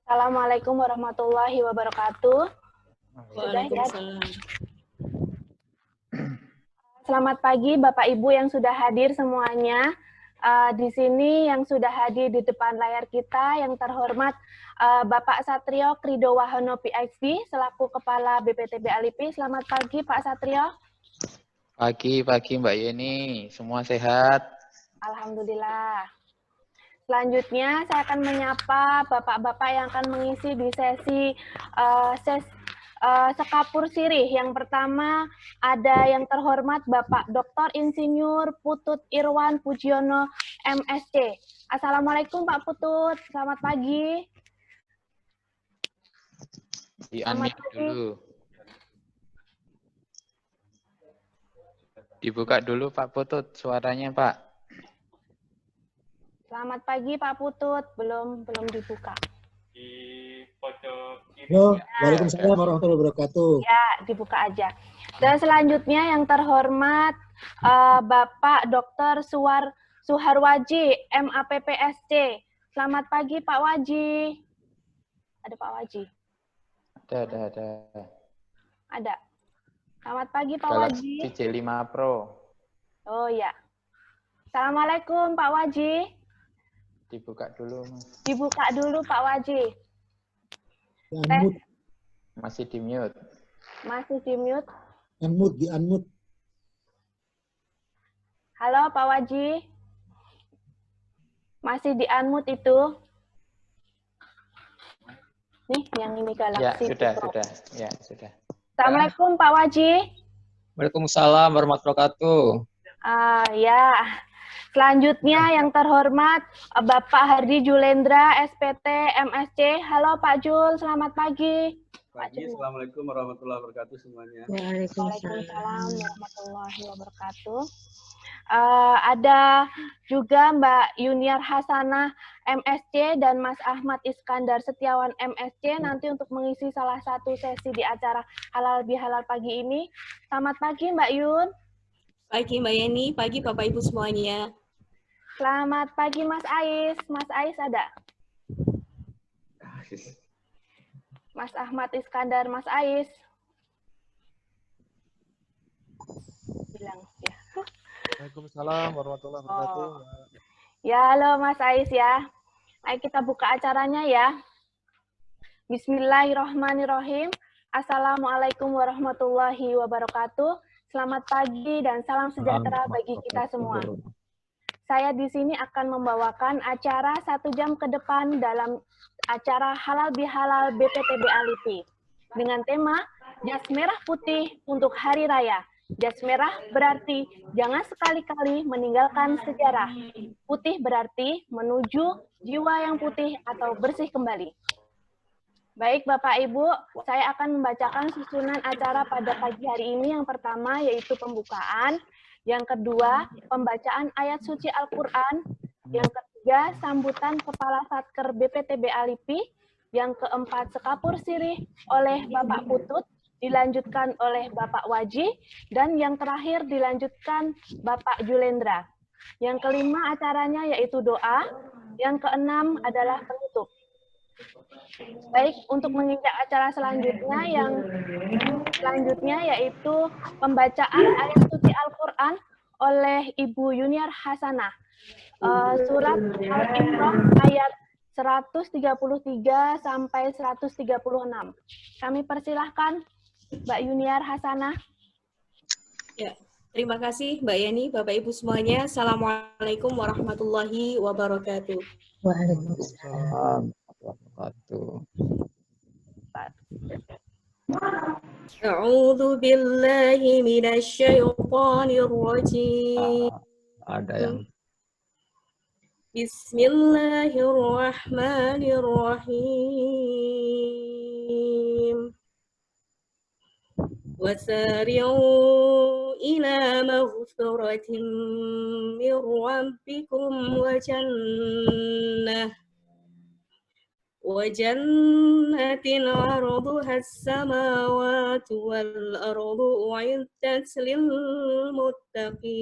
Assalamualaikum warahmatullahi wabarakatuh. Sudah ya? Waalaikumsalam. Selamat pagi Bapak Ibu yang sudah hadir semuanya. Di sini yang sudah hadir di depan layar kita yang terhormat Bapak Satrio Krido Wahono PhD selaku Kepala BPTB Alipi. Selamat pagi Pak Satrio. Pagi Mbak Yeni, semua sehat? Alhamdulillah. Selanjutnya saya akan menyapa Bapak-Bapak yang akan mengisi di sesi Sekapur Sirih. Yang pertama ada yang terhormat Bapak Dr. Insinyur Putut Irwan Pujiono MSc. Assalamualaikum Pak Putut, selamat pagi. Di-unmute dulu. Dibuka dulu Pak Putut suaranya Pak. Selamat pagi Pak Putut, belum dibuka. Halo, Waalaikumsalam warahmatullahi wabarakatuh. Ya, dibuka aja. Dan selanjutnya yang terhormat Bapak Dr. Suharwaji, MAPPSC. Selamat pagi Pak Waji. Ada Pak Waji? Ada. Ada. Selamat pagi Pak Galaxy Waji. J5 Pro. Oh ya. Assalamualaikum Pak Waji. Dibuka dulu Mas. Dibuka dulu Pak Waji. Di-unmute. Masih di mute. Masih di mute. Di-unmute. Halo Pak Waji. Masih di unmute itu. Nih yang ini Galaxy. Ya, Pro. sudah. Assalamualaikum Pak Waji. Waalaikumsalam warahmatullahi wabarakatuh. Ya. Selanjutnya yang terhormat Bapak Hardi Julendra, SPT, MSc. Halo Pak Jul, selamat pagi. Pagi, Assalamualaikum warahmatullahi wabarakatuh semuanya. Waalaikumsalam warahmatullahi wabarakatuh. Ada juga Mbak Yuniar Hasanah, MSc, dan Mas Ahmad Iskandar Setiawan, MSc, nanti untuk mengisi salah satu sesi di acara Halal Bihalal pagi ini. Selamat pagi Mbak Yun. Pagi Mbak Yeni, pagi Bapak Ibu semuanya. Selamat pagi Mas Ais. Mas Ais ada? Mas Ahmad Iskandar, Mas Ais. Bilang ya. Waalaikumsalam warahmatullahi wabarakatuh. Ya, halo Mas Ais ya. Ayo kita buka acaranya ya. Bismillahirrahmanirrahim. Assalamualaikum warahmatullahi wabarakatuh. Selamat pagi dan salam sejahtera bagi kita semua. Saya di sini akan membawakan acara 1 jam ke depan dalam acara Halal Bihalal BPTB Alipi dengan tema Jas Merah Putih untuk Hari Raya. Jas merah berarti jangan sekali-kali meninggalkan sejarah. Putih berarti menuju jiwa yang putih atau bersih kembali. Baik Bapak Ibu, saya akan membacakan susunan acara pada pagi hari ini. Yang pertama yaitu pembukaan, yang kedua pembacaan ayat suci Al-Quran, yang ketiga sambutan Kepala Satker BPTB Alipi, yang keempat Sekapur Sirih oleh Bapak Putut, dilanjutkan oleh Bapak Waji, dan yang terakhir dilanjutkan Bapak Julendra. Yang kelima acaranya yaitu doa, yang keenam adalah penutup. Baik, untuk menginjak acara selanjutnya, yang selanjutnya yaitu pembacaan ayat suci Al-Quran oleh Ibu Yuniar Hasanah. Surat Al-Imran ayat 133 sampai 136. Kami persilahkan Mbak Yuniar Hasanah. Ya, terima kasih Mbak Yeni, Bapak Ibu semuanya. Assalamualaikum warahmatullahi wabarakatuh. Waalaikumsalam warahmatullahi wabarakatuh. A'udzu billahi minasyaitonir rajim. Ada yang Bismillahirrahmanirrahim. Wasari'u ila maghfiratin min rabbikum wa jannatin 'arduha as-samawati wal ardu u'iddat lil muttaqin.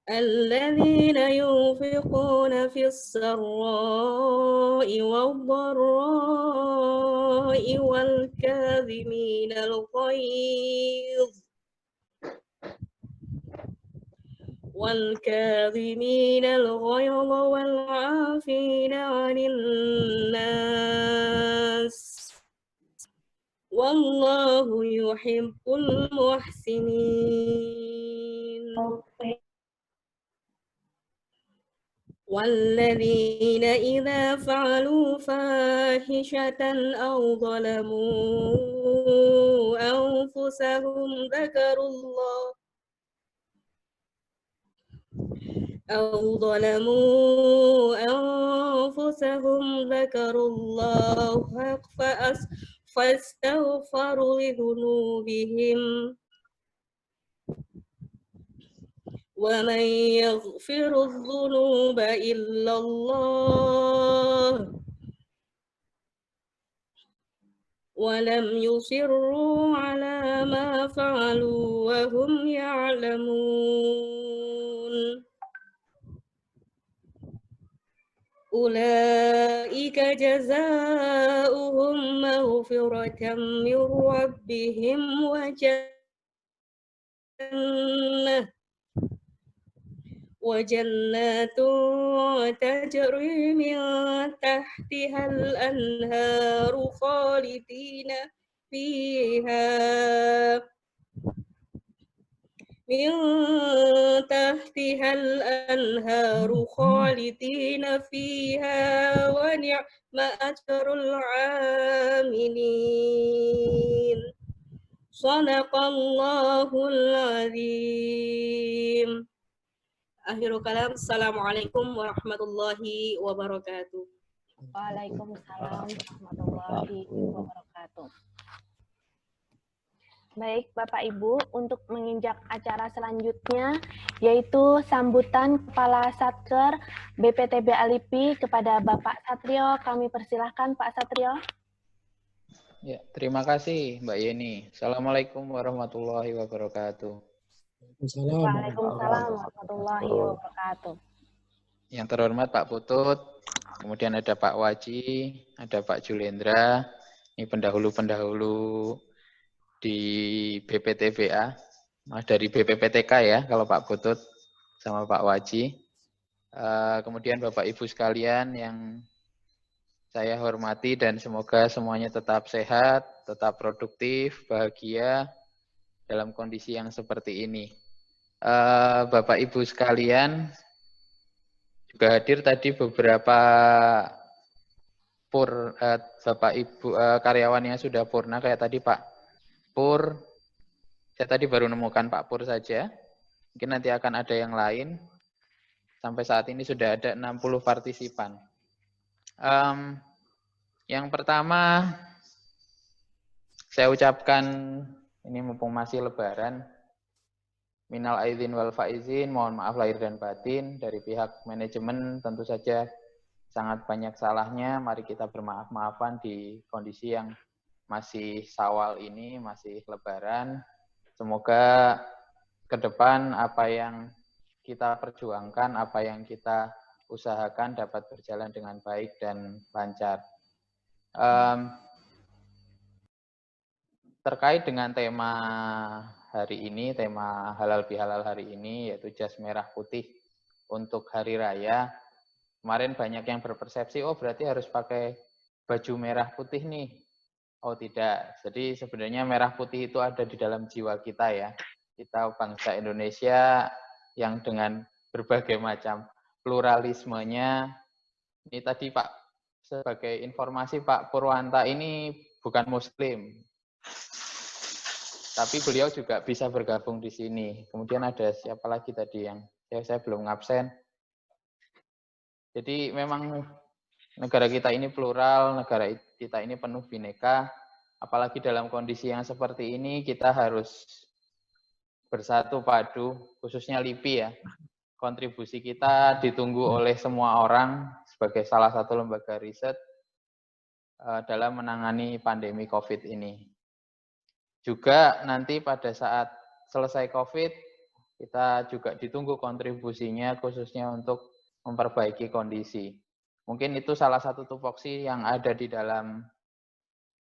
الذين ينفقون في السراء والضراء والكاظمين الغيظ والعافين عن الناس والله يحب المحسنين والذين إذا فعلوا فاحشة أو ظلموا أنفسهم ذكروا الله فاستغفروا لذنوبهم ومن يغفر الذنوب إلا الله ولم يصروا على ما فعلوا وهم يعلمون أولئك جزاؤهم مغفرة من ربهم وجنات تجري من تحتها الأنهار خالدين فيها ونعم أجر العاملين صدق الله العظيم. Akhirul kalam, assalamualaikum warahmatullahi wabarakatuh. Waalaikumsalam warahmatullahi wabarakatuh. Baik, Bapak Ibu, untuk menginjak acara selanjutnya, yaitu sambutan Kepala Satker BPTB Alipi kepada Bapak Satrio. Kami persilahkan Pak Satrio. Ya, terima kasih Mbak Yeni. Assalamualaikum warahmatullahi wabarakatuh. Waalaikumsalam warahmatullahi wabarakatuh. Yang terhormat Pak Putut, kemudian ada Pak Waji, ada Pak Julendra, ini pendahulu-pendahulu di BPTBA, dari BPPTK ya, kalau Pak Putut sama Pak Waji. Kemudian Bapak Ibu sekalian yang saya hormati dan semoga semuanya tetap sehat, tetap produktif, bahagia dalam kondisi yang seperti ini. Bapak Ibu sekalian, juga hadir tadi beberapa Bapak Ibu karyawan yang sudah purna, kayak tadi Pak Pur, saya tadi baru nemukan Pak Pur saja, mungkin nanti akan ada yang lain. Sampai saat ini sudah ada 60 partisipan. Yang pertama, saya ucapkan, ini mumpung masih lebaran, minal aidin wal faizin, mohon maaf lahir dan batin. Dari pihak manajemen tentu saja sangat banyak salahnya. Mari kita bermaaf-maafan di kondisi yang masih Syawal ini, masih lebaran. Semoga ke depan apa yang kita perjuangkan, apa yang kita usahakan dapat berjalan dengan baik dan lancar. Terkait dengan tema hari ini, tema halal bihalal hari ini, yaitu jas merah putih untuk hari raya. Kemarin banyak yang berpersepsi, oh berarti harus pakai baju merah putih nih. Oh tidak, jadi sebenarnya merah putih itu ada di dalam jiwa kita ya. Kita bangsa Indonesia yang dengan berbagai macam pluralismenya. Ini tadi Pak, sebagai informasi Pak Purwanta ini bukan Muslim. Tapi beliau juga bisa bergabung di sini. Kemudian ada siapa lagi tadi yang saya belum ngabsen. Jadi memang negara kita ini plural, negara kita ini penuh bineka. Apalagi dalam kondisi yang seperti ini kita harus bersatu padu, khususnya LIPI ya. Kontribusi kita ditunggu oleh semua orang sebagai salah satu lembaga riset dalam menangani pandemi COVID ini. Juga nanti pada saat selesai COVID, Kita juga ditunggu kontribusinya khususnya untuk memperbaiki kondisi. Mungkin itu salah satu tupoksi yang ada di dalam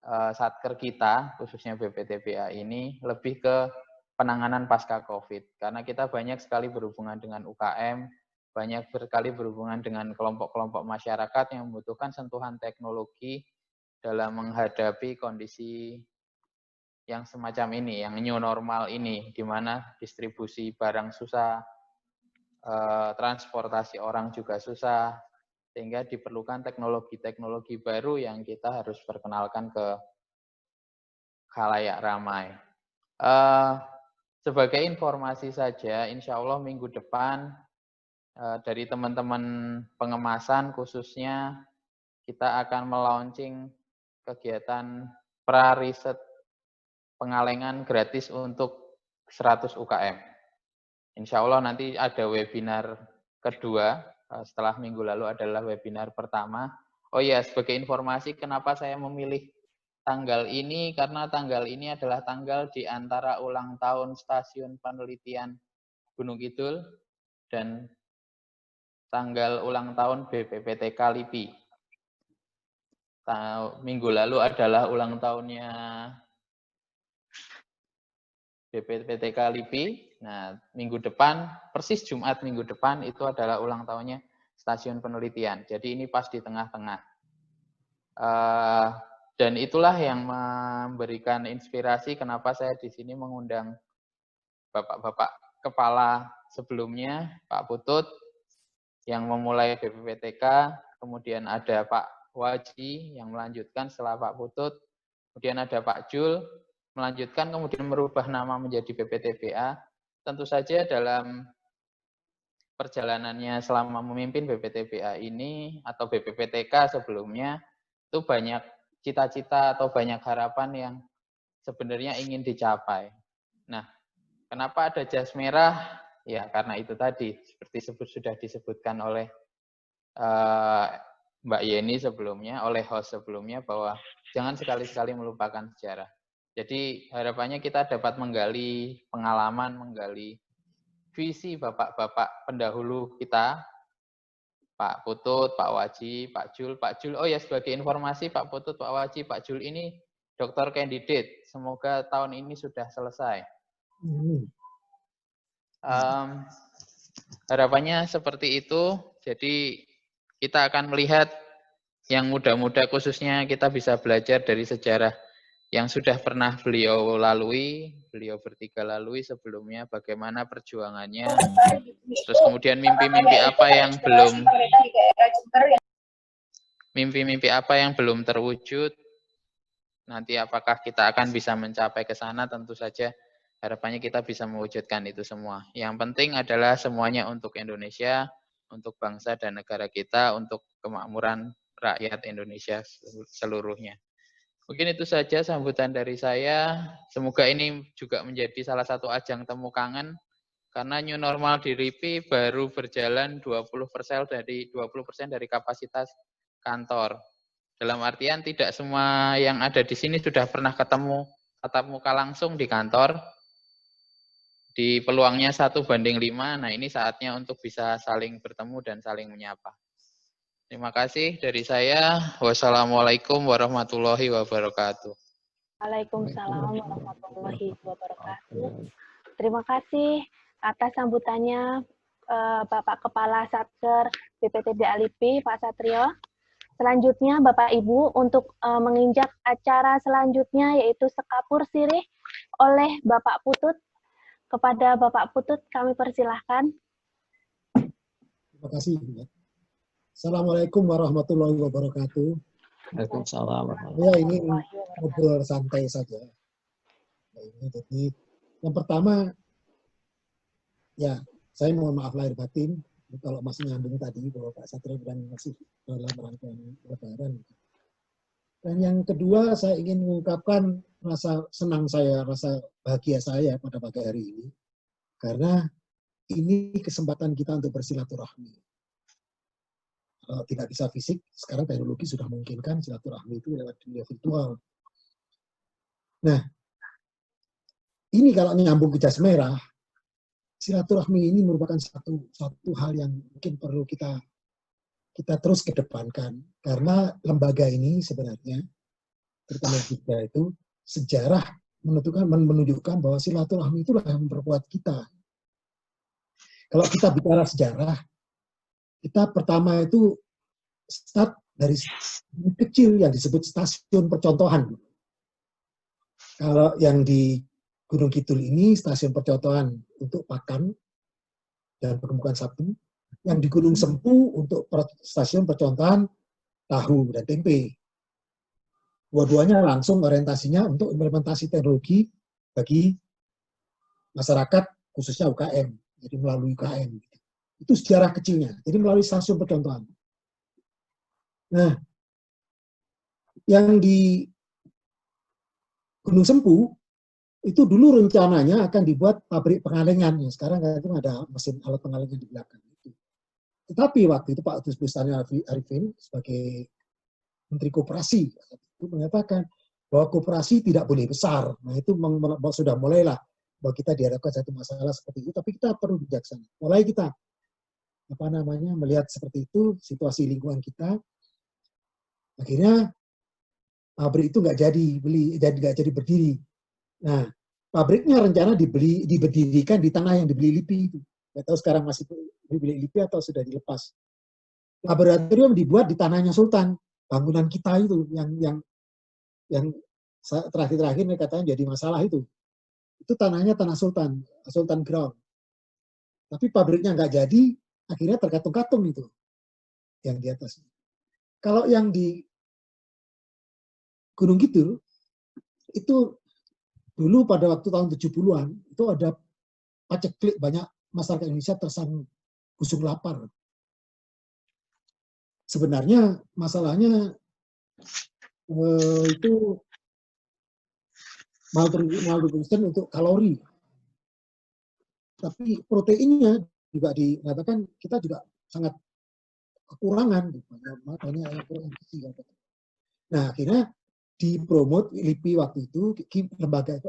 satker kita, khususnya BPTBA ini, lebih ke penanganan pasca COVID. Karena kita banyak sekali berhubungan dengan UKM, banyak sekali berhubungan dengan kelompok-kelompok masyarakat yang membutuhkan sentuhan teknologi dalam menghadapi kondisi yang semacam ini, yang new normal ini, di mana distribusi barang susah, transportasi orang juga susah, sehingga diperlukan teknologi-teknologi baru yang kita harus perkenalkan ke khalayak ramai. Sebagai informasi saja, insya Allah minggu depan dari teman-teman pengemasan khususnya kita akan melaunching kegiatan pra-riset pengalengan gratis untuk 100 UKM. Insya Allah nanti ada webinar kedua, setelah minggu lalu adalah webinar pertama. Oh ya, sebagai informasi kenapa saya memilih tanggal ini, karena tanggal ini adalah tanggal di antara ulang tahun Stasiun Penelitian Gunung Kidul dan tanggal ulang tahun BPPTK LIPI. Minggu lalu adalah ulang tahunnya BPPTK LIPI. Nah, minggu depan, persis Jumat minggu depan, itu adalah ulang tahunnya Stasiun Penelitian. Jadi ini pas di tengah-tengah. Dan itulah yang memberikan inspirasi kenapa saya di sini mengundang bapak-bapak kepala sebelumnya, Pak Putut, yang memulai BPPTK, kemudian ada Pak Waji yang melanjutkan setelah Pak Putut, kemudian ada Pak Jul, melanjutkan kemudian merubah nama menjadi BPTBA. Tentu saja dalam perjalanannya selama memimpin BPTBA ini atau BPPTK sebelumnya, itu banyak cita-cita atau banyak harapan yang sebenarnya ingin dicapai. Nah, kenapa ada jas merah? Ya, karena itu tadi, seperti sudah disebutkan oleh Mbak Yeni sebelumnya, oleh host sebelumnya, bahwa jangan sekali-sekali melupakan sejarah. Jadi harapannya kita dapat menggali pengalaman, menggali visi bapak-bapak pendahulu kita, Pak Putut, Pak Waji, Pak Jul. Pak Jul, oh ya sebagai informasi Pak Putut, Pak Waji, Pak Jul ini doktor candidate. Semoga tahun ini sudah selesai. Harapannya seperti itu. Jadi kita akan melihat yang muda-muda khususnya kita bisa belajar dari sejarah yang sudah pernah beliau lalui, beliau bertiga lalui sebelumnya, bagaimana perjuangannya, terus kemudian mimpi-mimpi apa yang belum terwujud, nanti apakah kita akan bisa mencapai ke sana, tentu saja harapannya kita bisa mewujudkan itu semua. Yang penting adalah semuanya untuk Indonesia, untuk bangsa dan negara kita, untuk kemakmuran rakyat Indonesia seluruhnya. Mungkin itu saja sambutan dari saya. Semoga ini juga menjadi salah satu ajang temu kangen, karena new normal di RIPI baru berjalan 20% dari kapasitas kantor. Dalam artian tidak semua yang ada di sini sudah pernah ketemu tatap muka langsung di kantor. Di peluangnya 1:5, nah ini saatnya untuk bisa saling bertemu dan saling menyapa. Terima kasih dari saya. Wassalamualaikum warahmatullahi wabarakatuh. Waalaikumsalam warahmatullahi wabarakatuh. Terima kasih atas sambutannya Bapak Kepala Satker BPTBA LIPI, Pak Satrio. Selanjutnya Bapak Ibu untuk menginjak acara selanjutnya yaitu Sekapur Sirih oleh Bapak Putut. Kepada Bapak Putut kami persilahkan. Terima kasih. Assalamualaikum warahmatullahi wabarakatuh. Waalaikumsalam. Ya, ini ngobrol santai saja. Jadi yang pertama, ya saya mohon maaf lahir batin kalau masih nyambung tadi bahwa Pak Satrio bilang masih dalam rangkaian lebaran. Dan yang kedua, saya ingin mengungkapkan rasa senang saya, rasa bahagia saya pada pagi hari ini. Karena ini kesempatan kita untuk bersilaturahmi. Kalau tidak bisa fisik, sekarang teknologi sudah memungkinkan silaturahmi itu lewat dunia virtual. Nah, ini kalau nyambung ke jas merah, silaturahmi ini merupakan satu hal yang mungkin perlu kita terus kedepankan, karena lembaga ini sebenarnya terutama kita itu sejarah menunjukkan bahwa silaturahmi itulah yang memperkuat kita. Kalau kita bicara sejarah, kita pertama itu start dari kecil yang disebut stasiun percontohan. Kalau yang di Gunung Kidul ini stasiun percontohan untuk pakan dan pergembukan sapi, yang di Gunung Sempu untuk stasiun percontohan tahu dan tempe. Dua-duanya langsung orientasinya untuk implementasi teknologi bagi masyarakat, khususnya UKM, jadi melalui UKM. Itu sejarah kecilnya, jadi melalui stasiun percontohan. Nah, yang di Gunung Sempu, itu dulu rencananya akan dibuat pabrik pengalengan. Sekarang itu ada mesin alat pengalengan di belakang. Tetapi waktu itu Pak Bustan Arifin sebagai Menteri Koperasi itu menyatakan bahwa koperasi tidak boleh besar. Nah itu sudah mulailah bahwa kita dihadapkan satu masalah seperti itu. Tapi kita perlu bijaksana. Mulai kita melihat seperti itu situasi lingkungan kita. Akhirnya pabrik itu nggak jadi berdiri. Nah, pabriknya rencana diberdirikan di tanah yang dibeli LIPI itu. Nggak tahu sekarang masih dibeli LIPI atau sudah dilepas. Laboratorium dibuat di tanahnya Sultan. Bangunan kita itu yang terakhir-terakhir katanya jadi masalah itu. Itu tanahnya tanah Sultan, Sultan Ground. Tapi pabriknya nggak jadi, akhirnya terkatung-katung itu yang di atas. Kalau yang di Gunung Kidul itu dulu pada waktu tahun 70-an itu ada paceklik, banyak masyarakat Indonesia terserang busung lapar. Sebenarnya masalahnya itu malnutrition untuk kalori. Tapi proteinnya juga dikatakan kita juga sangat kekurangan. Banyak yang kurang gizi. Nah, akhirnya dipromot LIPI waktu itu, lembaga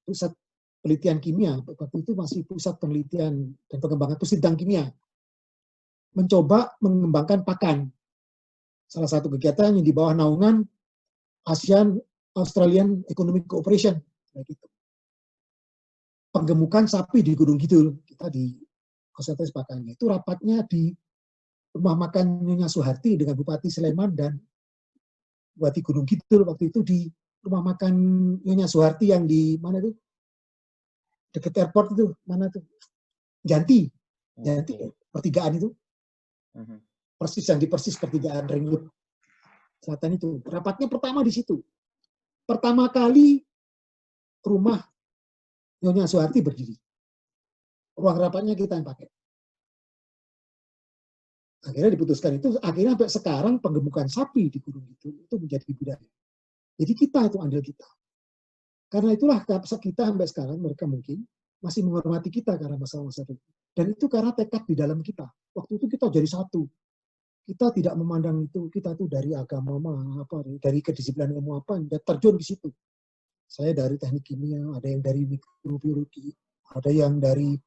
pusat penelitian kimia, waktu itu masih pusat penelitian dan pengembangan Pusidang Kimia, mencoba mengembangkan pakan. Salah satu kegiatan yang di bawah naungan ASEAN Australian Economic Cooperation. Gitu. Penggemukan sapi di Gunung Kidul, kita di konsentrasi pakannya. Itu rapatnya di rumah makan Nyonya Suharti dengan Bupati Sleman dan Bupati Gunung Kidul waktu itu di rumah makan Nyonya Suharti yang di mana itu? Dekat airport itu, mana itu? Janti, pertigaan itu. Persis yang di persis pertigaan Ringwood Selatan itu. Rapatnya pertama di situ. Pertama kali rumah Nyonya Suharti berdiri. Ruang rapatnya kita yang pakai. Akhirnya diputuskan itu, akhirnya sampai sekarang penggemukan sapi di Gunung itu menjadi budaya. Jadi kita itu andil kita. Karena itulah kita sampai sekarang mereka mungkin masih menghormati kita karena masalah-masalah itu. Dan itu karena tekad di dalam kita. Waktu itu kita jadi satu. Kita tidak memandang itu, kita tuh dari agama dari kedisiplinan ilmu apa, dan terjun di situ. Saya dari teknik kimia, ada yang dari mikrobiologi, ada yang dari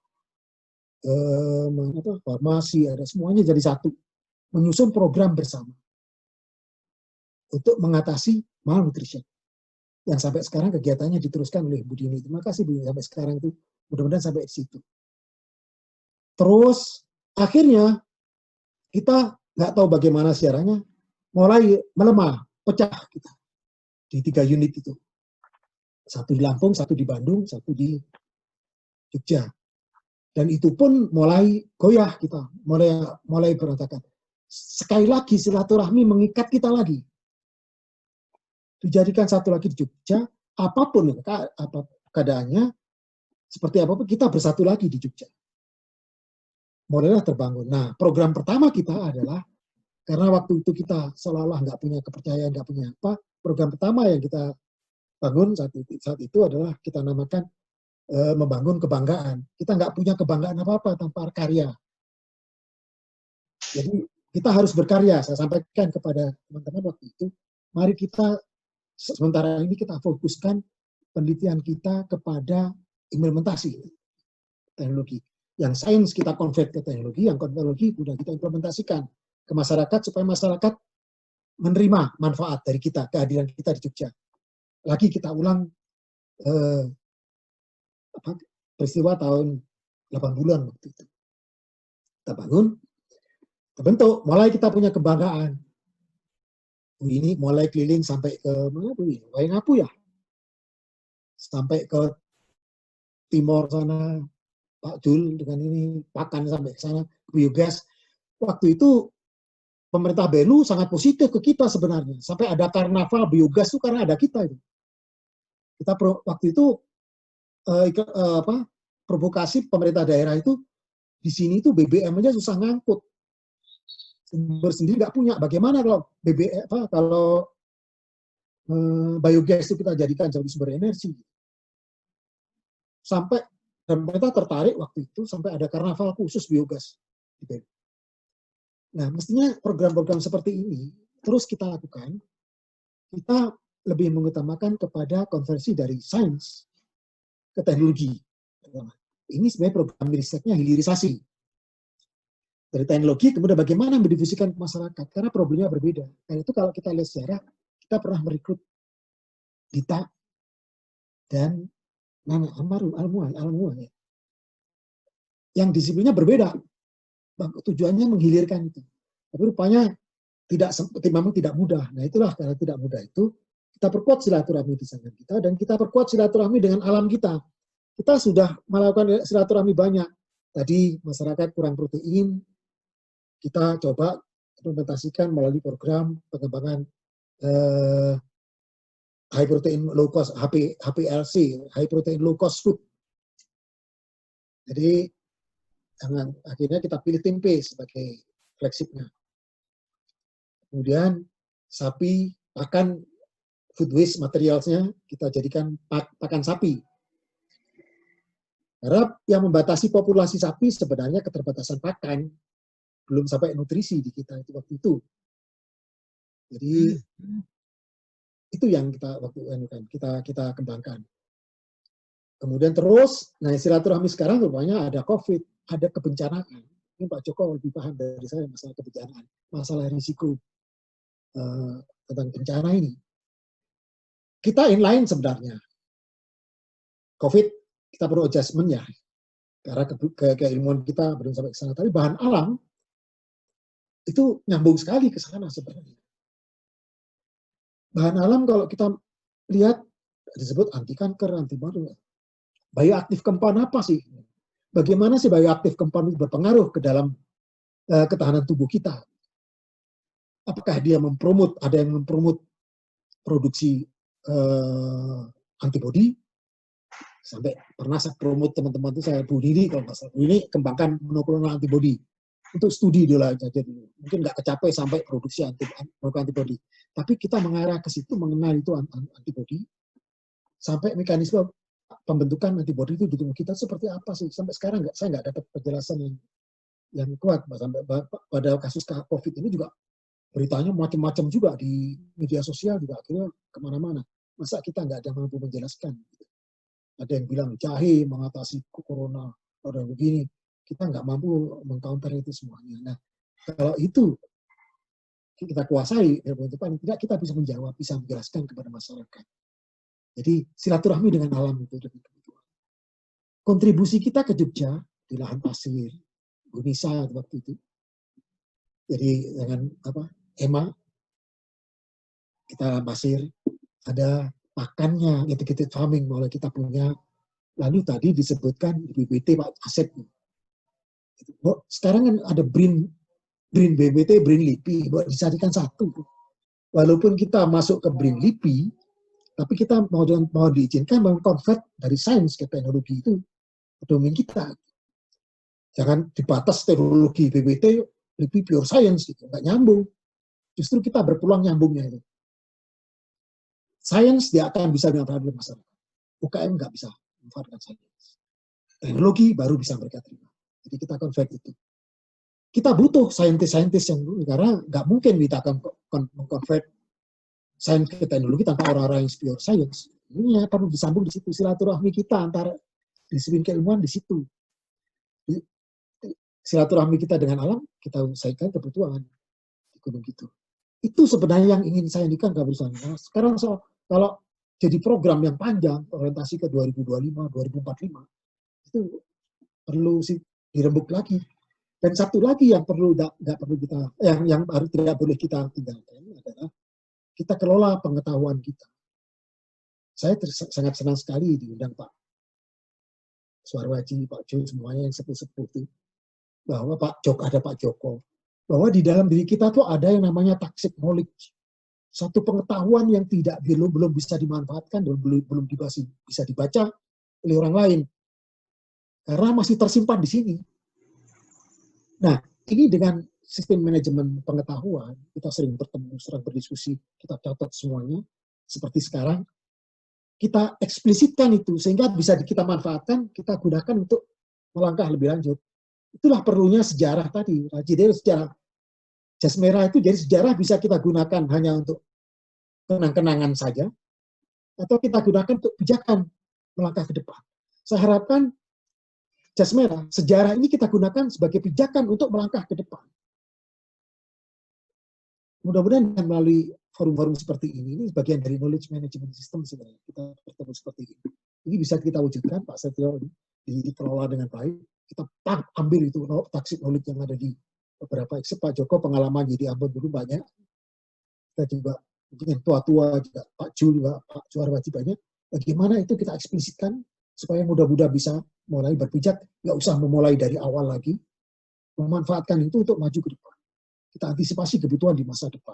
farmasi, ada semuanya jadi satu. Menyusun program bersama untuk mengatasi malnutrition. Yang sampai sekarang kegiatannya diteruskan oleh Bu Dini. Terima kasih Bu, sampai sekarang itu mudah-mudahan sampai di situ. Terus akhirnya kita nggak tahu bagaimana sejarahnya, mulai melemah, pecah kita di 3 unit itu. Satu di Lampung, satu di Bandung, satu di Jogja. Dan itu pun mulai goyah kita, mulai berantakan. Sekali lagi silaturahmi mengikat kita lagi. Dijadikan satu lagi di Jogja, apapun keadaannya, seperti apapun kita bersatu lagi di Jogja. Mulailah terbangun. Nah, program pertama kita adalah, karena waktu itu kita seolah-olah nggak punya kepercayaan, nggak punya apa, program pertama yang kita bangun saat itu adalah kita namakan membangun kebanggaan. Kita nggak punya kebanggaan apa-apa tanpa karya. Jadi kita harus berkarya. Saya sampaikan kepada teman-teman waktu itu, mari kita sementara ini kita fokuskan penelitian kita kepada implementasi. teknologi. Yang sains kita convert ke teknologi, yang teknologi sudah kita implementasikan ke masyarakat supaya masyarakat menerima manfaat dari kita, kehadiran kita di Jogja. Lagi kita ulang peristiwa tahun 80-an waktu itu. Kita bangun, terbentuk, mulai kita punya kebanggaan. Ini mulai keliling sampai ke mana tuh? Waingapu ya? Sampai ke timur sana, Pak Jul dengan ini, Pakan sampai ke sana, biogas. Waktu itu pemerintah Belu sangat positif ke kita sebenarnya. Sampai ada karnaval biogas itu karena ada kita itu. Kita waktu itu provokasi pemerintah daerah itu di sini itu BBM aja susah ngangkut. Sumber sendiri nggak punya. Bagaimana kalau BBM kalau biogas itu kita jadikan jadi sumber energi? Sampai dan pemerintah tertarik waktu itu sampai ada karnaval khusus biogas. Nah, mestinya program-program seperti ini terus kita lakukan. Kita lebih mengutamakan kepada konversi dari sains ke teknologi. Ini sebenarnya program risetnya hilirisasi. Dari teknologi, kemudian bagaimana mendifusikan ke masyarakat. Karena problemnya berbeda. Karena itu kalau kita lihat sejarah, kita pernah merekrut Dita dan Nana Almuan ya. Yang disiplinnya berbeda. Tujuannya menghilirkan itu. Tapi rupanya memang tidak mudah. Nah itulah karena tidak mudah itu, kita perkuat silaturahmi di sana kita, dan kita perkuat silaturahmi dengan alam kita. Kita sudah melakukan silaturahmi banyak. Tadi masyarakat kurang protein, kita coba implementasikan melalui program pengembangan high protein low cost HPLC, high protein low cost food. Jadi akhirnya kita pilih tempe sebagai flagshipnya. Kemudian sapi pakan food waste materialsnya kita jadikan pakan sapi. Karena yang membatasi populasi sapi sebenarnya keterbatasan pakan, belum sampai nutrisi di kita itu waktu itu. Jadi itu yang kita kembangkan. Kemudian terus, nah silaturahmi sekarang rupanya ada COVID, ada kebencanaan. Ini Pak Joko lebih paham dari saya masalah kebencanaan, masalah risiko tentang bencana ini. Kita inline sebenarnya. COVID, kita perlu adjustment ya. Karena keilmuan kita belum sampai ke sana. Tapi bahan alam, itu nyambung sekali ke sana sebenarnya. Bahan alam kalau kita lihat, disebut anti kanker, anti baru. Bioaktif kempan apa sih? Bagaimana sih bioaktif kempan itu berpengaruh ke dalam ketahanan tubuh kita? Apakah dia ada yang mempromot produksi antibodi? Sampai pernah saya promote teman-teman itu, saya Bu Diri kalau nggak salah, ini kembangkan monoklonal antibodi untuk studi dulu aja dulu. Mungkin nggak kecapai sampai produksi antibodi, tapi kita mengarah ke situ mengenal itu antibodi sampai mekanisme pembentukan antibodi itu di tubuh kita seperti apa sih? Sampai sekarang saya nggak dapat penjelasan yang kuat. Sampai pada kasus COVID ini juga beritanya macam-macam juga di media sosial juga akhirnya kemana-mana. Masa kita nggak ada mampu menjelaskan? Ada yang bilang jahe mengatasi corona, ada yang begini. Kita nggak mampu mengcounter itu semuanya. Nah, kalau itu kita kuasai, tidak kita bisa menjawab, bisa menjelaskan kepada masyarakat. Jadi silaturahmi dengan alam itu lebih kebutuhan. Kontribusi kita ke Jogja di lahan pasir, Gunisa waktu itu. Jadi dengan EMA, kita pasir, ada pakannya, integrated farming mulai kita punya. Lalu tadi disebutkan BBT Pak Asep. Sekarang kan ada BRIN BBT, BRIN LIPI, disadikan satu. Walaupun kita masuk ke BRIN LIPI, tapi kita mau diizinkan mengkonvert dari sains ke teknologi itu domain kita. Jangan dibatas teknologi BBT, LIPI pure science gitu, nggak nyambung. Justru kita berpeluang nyambungnya itu. Sains dia akan bisa dimanfaatkan oleh masyarakat. UKM nggak bisa memanfaatkan sains. Teknologi baru bisa mereka terima. Jadi kita convert itu. Kita butuh saintis-saintis yang dulu, karena nggak mungkin kita akan mengkonvert sains ke teknologi tanpa orang-orang yang pure science. Ini perlu disambung di situ. Silaturahmi kita antara disiplin keilmuan di situ. silaturahmi kita dengan alam, kita selesaikan kebutuhan di gunung gitu. Itu sebenarnya yang ingin saya indikan bersama. Nah, sekarang kalau jadi program yang panjang, orientasi ke 2025, 2045, itu perlu sih dirembuk lagi. Dan satu lagi yang perlu nggak perlu kita, yang harus tidak boleh kita tinggalkan adalah kita kelola pengetahuan kita. Saya sangat senang sekali diundang Pak Suarwaji, Pak Jo, semuanya yang sepuh-sepuh itu, bahwa ada Pak Joko, bahwa di dalam diri kita tuh ada yang namanya toxic knowledge, satu pengetahuan yang belum bisa dimanfaatkan dan belum bisa dibaca oleh orang lain, karena masih tersimpan di sini. Nah, ini dengan sistem manajemen pengetahuan, kita sering bertemu, sering berdiskusi, kita catat semuanya, seperti sekarang, kita eksplisitkan itu, sehingga bisa kita manfaatkan, kita gunakan untuk melangkah lebih lanjut. Itulah perlunya sejarah tadi. Jadi sejarah jas merah itu, jadi sejarah bisa kita gunakan hanya untuk kenang-kenangan saja, atau kita gunakan untuk pijakan melangkah ke depan. Saya harapkan jas merah, sejarah ini kita gunakan sebagai pijakan untuk melangkah ke depan. Mudah-mudahan melalui forum-forum seperti ini bagian dari knowledge management system sebenarnya, kita bertemu seperti ini. Ini bisa kita wujudkan, Pak Setio, dikelola dengan baik. Kita ambil itu toxic knowledge yang ada di beberapa ekspert. Pak Joko pengalaman jadi Ambon dulu banyak. Kita juga mungkin yang tua-tua juga, Pak Ju juga, Pak Suarwaji banyak. Bagaimana itu kita eksplisitkan supaya mudah-mudahan bisa mulai berpijak, nggak usah memulai dari awal lagi, memanfaatkan itu untuk maju ke depan. Kita antisipasi kebutuhan di masa depan.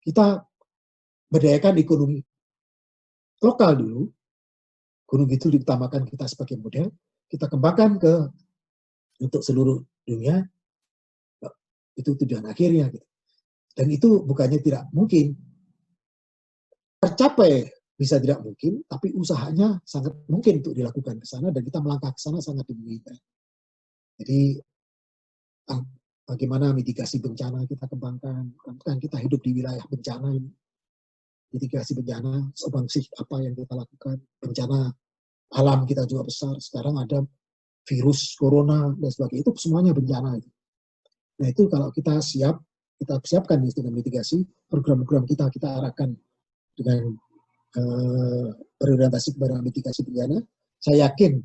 Kita berdayakan ekonomi lokal dulu, gunung itu diutamakan kita sebagai model, kita kembangkan untuk seluruh dunia, itu tujuan akhirnya. Dan itu bukannya tidak mungkin, tercapai bisa tidak mungkin, tapi usahanya sangat mungkin untuk dilakukan ke sana, dan kita melangkah ke sana sangat dimungkinkan. Jadi, bagaimana mitigasi bencana kita kembangkan, kan kita hidup di wilayah bencana ini. Mitigasi bencana, sumbangsi apa yang kita lakukan, bencana alam kita juga besar, sekarang ada virus corona dan sebagainya, itu semuanya bencana. Nah itu kalau kita siapkan dengan mitigasi, program-program kita arahkan dengan berorientasi kepada mitigasi bencana, saya yakin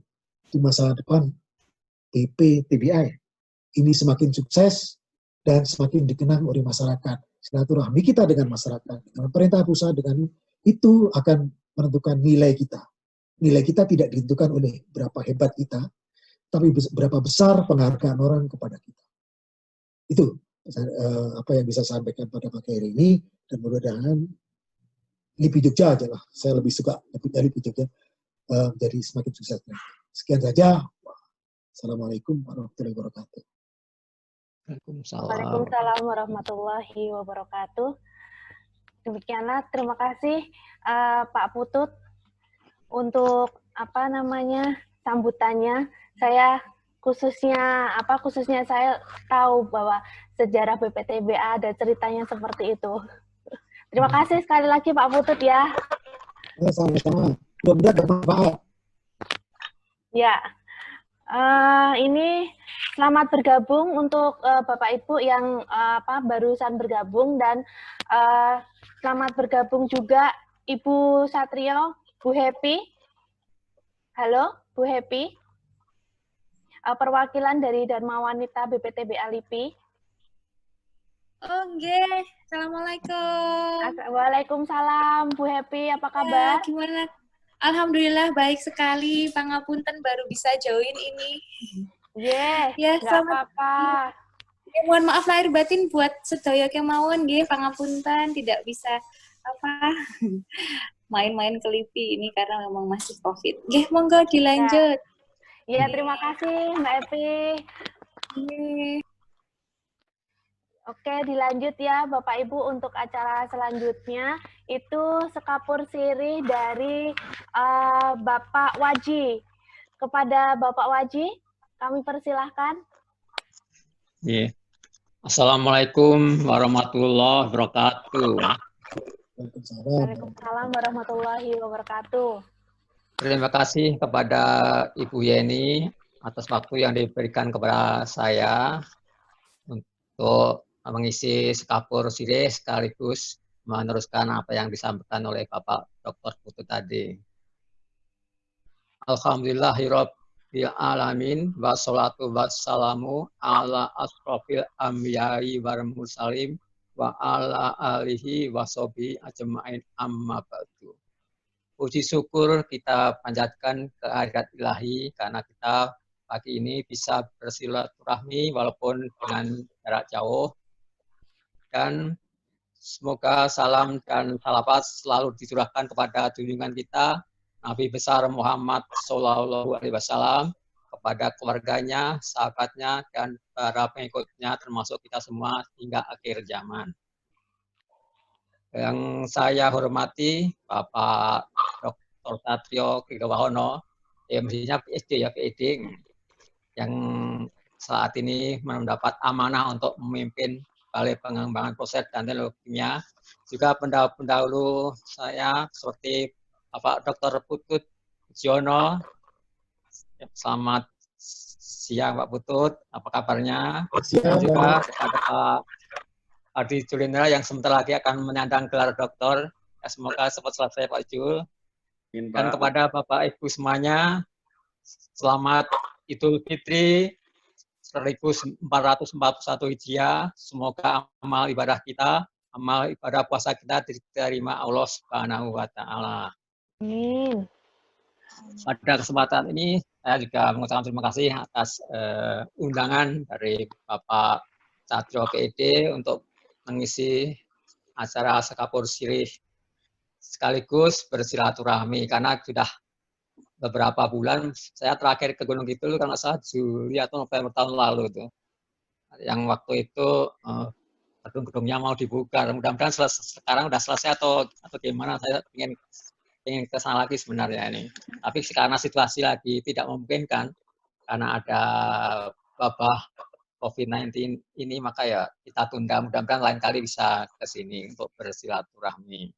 di masa depan BPTBI ini semakin sukses dan semakin dikenang oleh masyarakat. Silaturahmi kita dengan masyarakat, dengan pemerintah pusat, dengan itu akan menentukan nilai kita. Nilai kita tidak ditentukan oleh berapa hebat kita, tapi berapa besar penghargaan orang kepada kita. Itu apa yang bisa saya sampaikan pada pagi hari ini, dan mudah-mudahan LIPI Jogja aja lah. Saya lebih suka LIPI Jogja jadi semakin sukses. Sekian saja. Assalamualaikum warahmatullahi wabarakatuh. Waalaikumsalam warahmatullahi wabarakatuh. Demikianlah, terima kasih Pak Putut untuk sambutannya. Saya khususnya saya tahu bahwa sejarah BPTBA ada ceritanya seperti itu. Terima kasih sekali lagi Pak Putut ya. Sama-sama. Mudah-mudahan bermanfaat. Ya. Ini selamat bergabung untuk Bapak Ibu yang barusan bergabung, dan selamat bergabung juga Ibu Satrio, Bu Happy. Halo, Bu Happy. Perwakilan dari Dharma Wanita BPTBA LIPI. Oh, nggih. Assalamualaikum. Waalaikumsalam, Bu Happy. Apa kabar? Gimana? Alhamdulillah baik sekali. Pangapunten baru bisa join ini. Ya, nggak apa-apa. Mohon maaf lahir batin buat sedaya kemawon nggih, pangapunten tidak bisa main-main ke LIPI ini karena memang masih Covid. Nggih, monggo dilanjut. Ya, terima kasih Mbak Evi. Oke, dilanjut ya Bapak Ibu untuk acara selanjutnya. Itu sekapur sirih dari Bapak Waji. Kepada Bapak Waji, kami persilahkan. Yeah. Assalamualaikum warahmatullahi wabarakatuh. Waalaikumsalam warahmatullahi wabarakatuh. Terima kasih kepada Ibu Yeni atas waktu yang diberikan kepada saya untuk mengisi sekapur sirih sekaligus meneruskan apa yang disampaikan oleh Bapak Dr. Putut tadi. Alhamdulillahirabbil alamin wassalatu wassalamu ala asrofil anbiya'i wal mursalin wa ala alihi washabihi ajmain amma ba'du. Puji syukur kita panjatkan kehadirat ilahi karena kita pagi ini bisa bersilaturahmi walaupun dengan jarak jauh, dan semoga salam dan salawat selalu dicurahkan kepada junjungan kita Nabi besar Muhammad Shallallahu Alaihi Wasallam, kepada keluarganya, sahabatnya, dan para pengikutnya termasuk kita semua hingga akhir zaman. Yang saya hormati Bapak Dr. Satrio Krigawahono, mestinya PhD ya, PhD, yang saat ini mendapat amanah untuk memimpin Balai Pengembangan Proses dan Teknologinya. Juga pendahulu saya seperti Bapak Dr. Putut Jono. Selamat siang Pak Putut, apa kabarnya? Dan juga kepada Pak Adi Julindra yang sebentar lagi akan menyandang gelar doktor. Ya, semoga cepat selesai Pak Jul. Dan kepada Bapak Ibu semuanya, selamat Idul Fitri 1441 Hijriah. Semoga amal ibadah kita, amal ibadah puasa kita diterima Allah Subhanahu wa taala. Amin. Pada kesempatan ini saya juga mengucapkan terima kasih atas undangan dari Bapak Satrio PhD untuk mengisi acara sekapur sirih sekaligus bersilaturahmi, karena sudah beberapa bulan saya terakhir ke Gunung Kidul kalau salah Juli atau November tahun lalu itu, yang waktu itu gedung-gedungnya mau dibuka. Mudah-mudahan sekarang sudah selesai atau gimana. Saya ingin ke sana lagi sebenarnya ini. Tapi karena situasi lagi tidak memungkinkan karena ada wabah COVID-19 ini, maka ya kita tunda. Mudah-mudahan lain kali bisa ke sini untuk bersilaturahmi.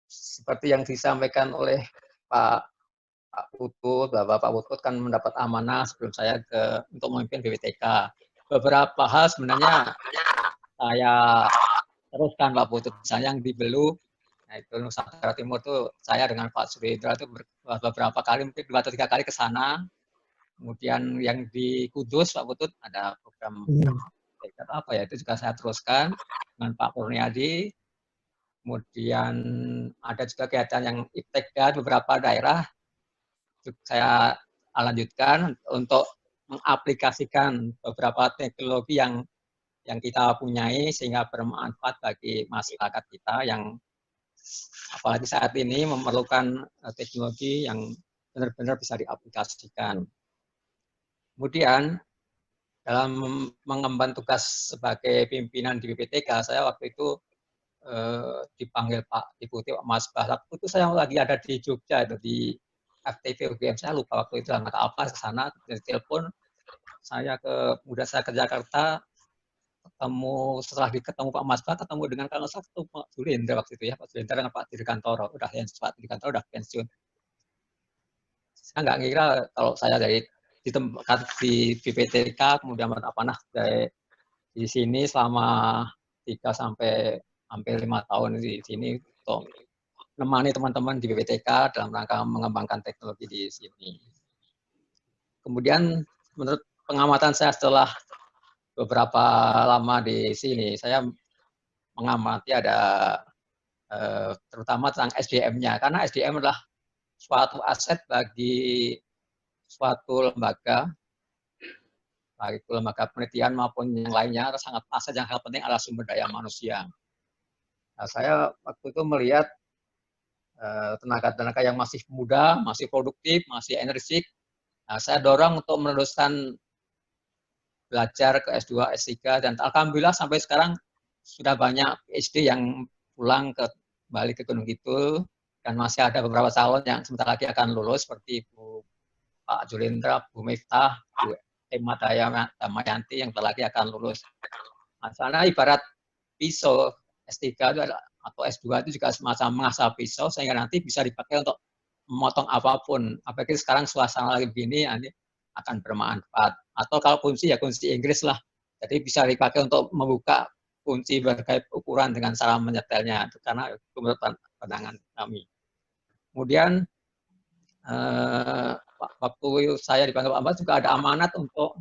Seperti yang disampaikan oleh Pak Putut, Bapak Putut kan mendapat amanah sebelum saya untuk memimpin BPTK. Beberapa hal sebenarnya saya teruskan Pak Putut, misalnya yang di Belu. Nah, itu Nusa Tenggara Timur itu saya dengan Pak Surendra itu beberapa kali, mungkin 2 atau 3 kali ke sana. Kemudian yang di Kudus Pak Putut ada program apa ya, itu juga saya teruskan dengan Pak Purniadi. Kemudian ada juga kegiatan yang IPTEK beberapa daerah saya lanjutkan untuk mengaplikasikan beberapa teknologi yang kita punyai sehingga bermanfaat bagi masyarakat kita yang apalagi saat ini memerlukan teknologi yang benar-benar bisa diaplikasikan. Kemudian dalam mengemban tugas sebagai pimpinan di BPTK, saya waktu itu dipanggil Pak Deputi Mas Bahlak, itu saya lagi ada di Jogja itu di FTV UGM, saya lupa waktu itu nggak apa ke sana, dari telepon saya kemudian saya ke Jakarta, setelah ketemu Pak Mas Bahlak, ketemu dengan kalau saya ketemu Pak Julindra waktu itu ya, Pak Julindra dengan Pak Dirgantoro, Pak Dirgantoro udah pensiun. Saya nggak ngira kalau saya dari di tempat di BPTK kemudian dari di sini selama 3 sampai hampir 5 tahun di sini untuk menemani teman-teman di BPTK dalam rangka mengembangkan teknologi di sini. Kemudian menurut pengamatan saya setelah beberapa lama di sini, saya mengamati ada terutama tentang SDM-nya, karena SDM adalah suatu aset bagi suatu lembaga, baik itu lembaga penelitian maupun yang lainnya, sangat aset yang sangat penting adalah sumber daya manusia. Nah, saya waktu itu melihat tenaga-tenaga yang masih muda, masih produktif, masih energik. Nah, saya dorong untuk meneruskan belajar ke S2, S3, dan alhamdulillah sampai sekarang sudah banyak PhD yang pulang kembali ke Gunung Kidul, dan masih ada beberapa calon yang sebentar lagi akan lulus seperti Pak Julindra, Bu Miftah, Bu Emma Damayanti yang sebentar lagi akan lulus. Karena ibarat pisau S3 itu atau S2 itu juga semacam mengasah pisau sehingga nanti bisa dipakai untuk memotong apapun. Apalagi sekarang suasana lagi begini, akan bermanfaat. Atau kalau kunci ya kunci Inggris lah. Jadi bisa dipakai untuk membuka kunci berbagai ukuran dengan cara menyetelnya. Karena itu menurut pandangan kami. Kemudian waktu saya dipanggil Pak Mbak juga ada amanat untuk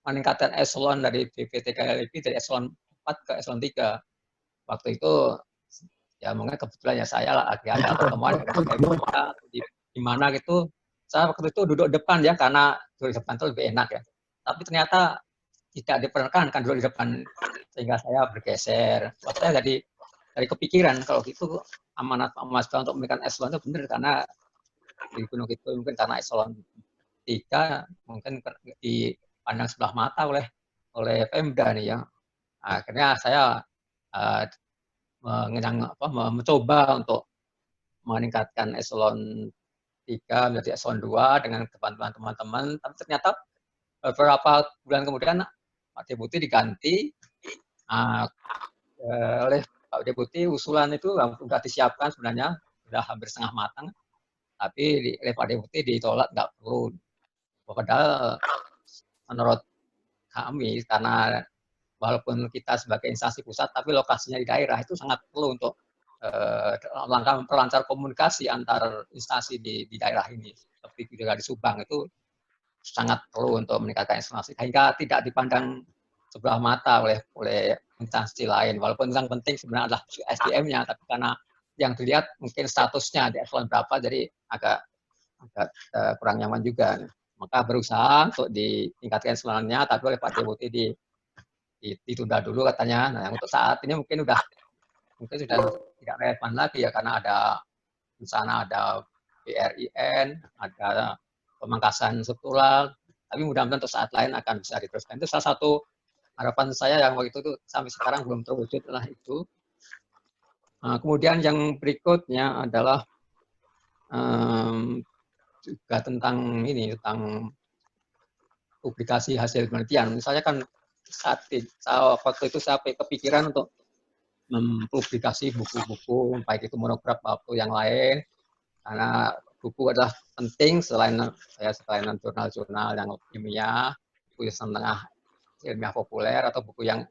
meningkatkan eselon dari BPTKLIP dari eselon 4 ke eselon 3. Waktu itu ya mungkin kebetulan ya saya lagi ada pertemuan di mana gitu. Saya waktu itu duduk depan ya karena duduk di depan itu lebih enak ya. Tapi ternyata tidak diperkenankan duduk di depan sehingga saya bergeser. Saya dari kepikiran kalau gitu amanat Pak Mas untuk memberikan eselon itu benar karena di Gunung Kidul mungkin karena eselon 3 mungkin dipandang sebelah mata oleh Pemda nih ya. Akhirnya saya mencoba untuk meningkatkan eselon 3 menjadi eselon 2 dengan bantuan teman-teman, tapi ternyata beberapa bulan kemudian Pak Deputi diganti oleh Pak Deputi. Usulan itu sudah disiapkan sebenarnya, sudah hampir setengah matang, tapi oleh Pak Deputi ditolak, nggak perlu. Padahal menurut kami, karena walaupun kita sebagai instansi pusat, tapi lokasinya di daerah itu sangat perlu untuk langkah memperlancar komunikasi antar instansi di daerah ini. Seperti juga di Subang itu sangat perlu untuk meningkatkan instansi, sehingga tidak dipandang sebelah mata oleh instansi lain. Walaupun yang penting sebenarnya adalah SDM-nya, tapi karena yang dilihat mungkin statusnya di eselon berapa, jadi agak kurang nyaman juga. Maka berusaha untuk ditingkatkan eselonnya, tapi oleh Pak Deputi ditunda dulu katanya. Nah, untuk saat ini mungkin sudah tidak relevan lagi ya, karena di sana ada BRIN, ada pemangkasan struktural, tapi mudah-mudahan untuk saat lain akan bisa diteruskan. Itu salah satu harapan saya yang waktu itu sampai sekarang belum terwujud lah itu. Kemudian yang berikutnya adalah juga tentang publikasi hasil penelitian. Misalnya kan waktu itu saya kepikiran untuk mempublikasi buku-buku, baik itu monograf maupun yang lain, karena buku adalah penting selain jurnal-jurnal yang ilmiah, buku tengah ilmiah populer atau buku yang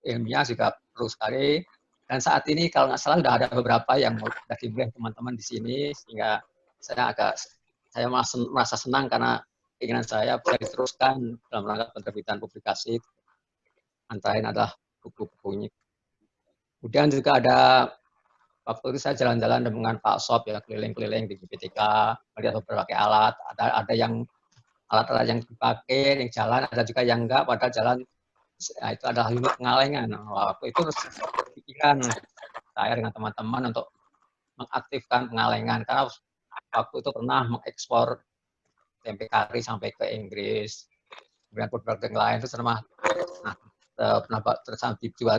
ilmiah juga perlu sekali. Dan saat ini kalau nggak salah sudah ada beberapa yang sudah dimulai teman-teman di sini, sehingga saya merasa senang karena keinginan saya bisa diteruskan dalam rangka penerbitan publikasi, antara lain adalah buku-bukunya. Kemudian juga ada waktu itu saya jalan-jalan dengan Pak Sob ya, keliling-keliling di BPTK, melihat berbagai alat. Ada yang alat-alat yang dipakai, yang jalan, ada juga yang enggak, padahal jalan itu adalah unit pengalengan. Waktu itu pikiran saya dengan teman-teman untuk mengaktifkan pengalengan, karena waktu itu pernah mengekspor tempe kari sampai ke Inggris, kemudian produk yang lain itu pernah dijual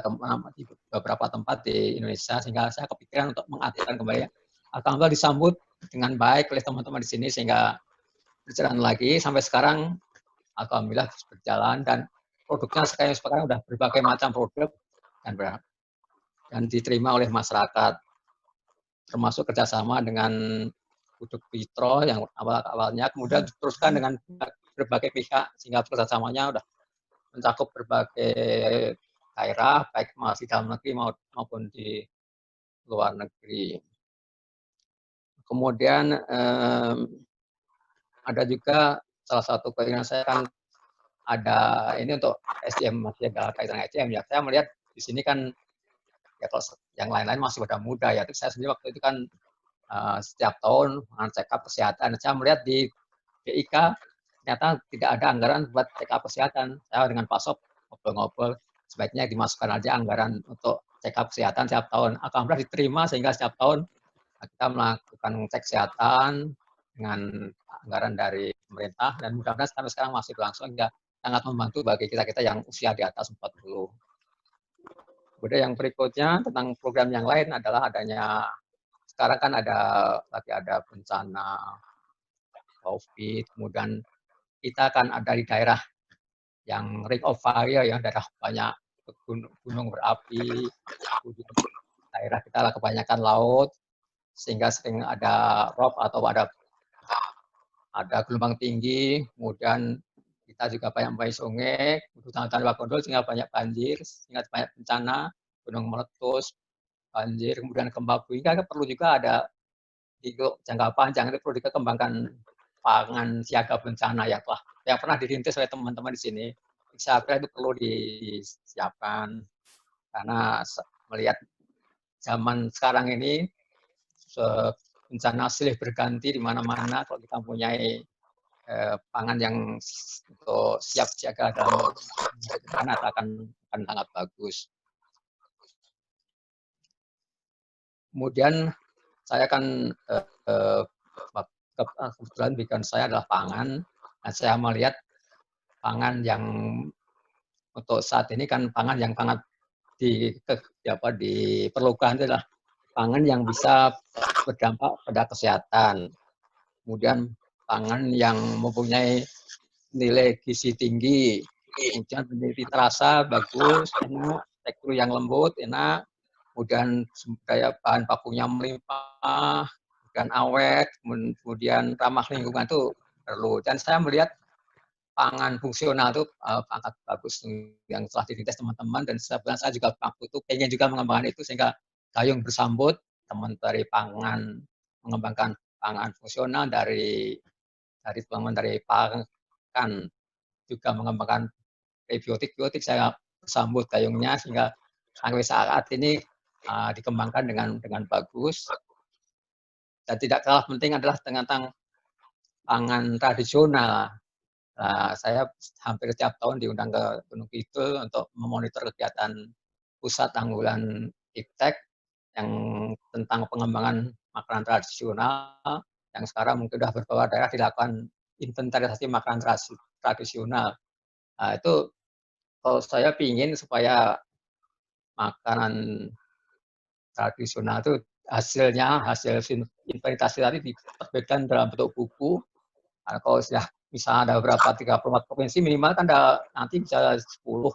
di beberapa tempat di Indonesia, sehingga saya kepikiran untuk mengaktifkan kembali. Alhamdulillah disambut dengan baik oleh teman-teman di sini, sehingga berjalan lagi sampai sekarang. Alhamdulillah berjalan, dan produknya sekarang sudah berbagai macam produk dan diterima oleh masyarakat, termasuk kerjasama dengan Buduk Pitro yang awalnya, kemudian diteruskan dengan berbagai pihak, sehingga kerjasamanya sudah mencakup berbagai daerah, baik masih dalam negeri maupun di luar negeri. Kemudian ada juga salah satu keinginan saya kan ada ini untuk SDM, masih ada kaitan SDM ya. Saya melihat di sini kan ya kalau yang lain-lain masih pada muda ya. Saya sendiri waktu itu kan setiap tahun check up kesehatan. Saya melihat di BIK ternyata tidak ada anggaran buat check up kesehatan. Saya dengan Pak Sob ngobrol-ngobrol, sebaiknya dimasukkan aja anggaran untuk check up kesehatan setiap tahun. Alhamdulillah diterima, sehingga setiap tahun kita melakukan cek kesehatan dengan anggaran dari pemerintah, dan mudah-mudahan sampai sekarang masih berlangsung, hingga sangat membantu bagi kita-kita yang usia di atas 40. Kemudian yang berikutnya tentang program yang lain adalah adanya, sekarang kan lagi ada bencana COVID, kemudian kita kan ada di daerah yang ring of fire ya, daerah banyak gunung berapi, daerah kita lah kebanyakan laut, sehingga sering ada rob atau ada ada gelombang tinggi, kemudian kita juga banyak sungai, hutan-hutan bakondol sehingga banyak banjir, sehingga banyak bencana, gunung meletus, banjir, kemudian gempa bumi. Kan perlu juga ada di jangka panjang itu perlu dikembangkan pangan siaga bencana yang pernah dirintis oleh teman-teman di sini. Saya kira itu perlu disiapkan karena melihat zaman sekarang ini bencana silih berganti di mana-mana. Kalau kita mempunyai pangan yang untuk siap siaga dalam bencana akan sangat bagus. Kemudian saya kan kebetulan background saya adalah pangan. Nah, saya melihat pangan yang untuk saat ini kan pangan yang sangat diperlukan adalah pangan yang bisa berdampak pada kesehatan. Kemudian pangan yang mempunyai nilai gizi tinggi, kemudian menjadi terasa bagus, enak, tekstur yang lembut, enak, kemudian daya bahan bakunya melimpah, dan awet, kemudian ramah lingkungan itu perlu. Dan saya melihat pangan fungsional itu sangat bagus yang telah dirintis teman-teman, dan sebenarnya saya juga waktu itu pengen juga mengembangkan itu sehingga gayung bersambut teman dari pangan mengembangkan pangan fungsional dari teman dari pangan juga mengembangkan prebiotik saya bersambut gayungnya sehingga sampai saat ini dikembangkan dengan bagus. Dan tidak kalah penting adalah tentang pangan tradisional. Nah, saya hampir setiap tahun diundang ke Gunung Kidul untuk memonitor kegiatan pusat anggulan IPTEK yang tentang pengembangan makanan tradisional yang sekarang mungkin sudah beberapa daerah dilakukan inventarisasi makanan tradisional. Nah, itu kalau saya ingin supaya makanan tradisional itu hasil inventarisasi tadi diterbitkan dalam bentuk buku. Nah, kalau sudah misalnya ada beberapa 34 provinsi minimal kan ada nanti bisa 10-20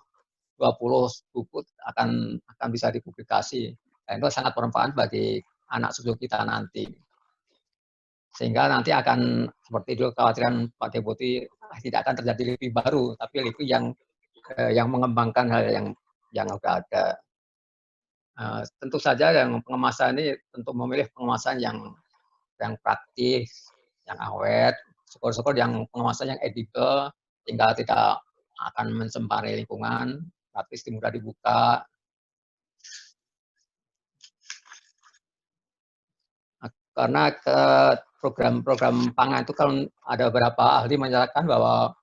buku akan bisa dipublikasi. Dan itu sangat bermanfaat bagi anak cucu kita nanti. Sehingga nanti akan seperti itu kekhawatiran Pak Deputi tidak akan terjadi LIPI baru, tapi LIPI yang mengembangkan hal yang sudah ada. Tentu saja yang pengemasan ini tentu memilih pengemasan yang praktis, yang awet, syukur-syukur yang pengemasan yang edible, sehingga tidak akan mencemari lingkungan, praktis mudah dibuka. Karena program-program pangan itu kan ada beberapa ahli menyatakan bahwa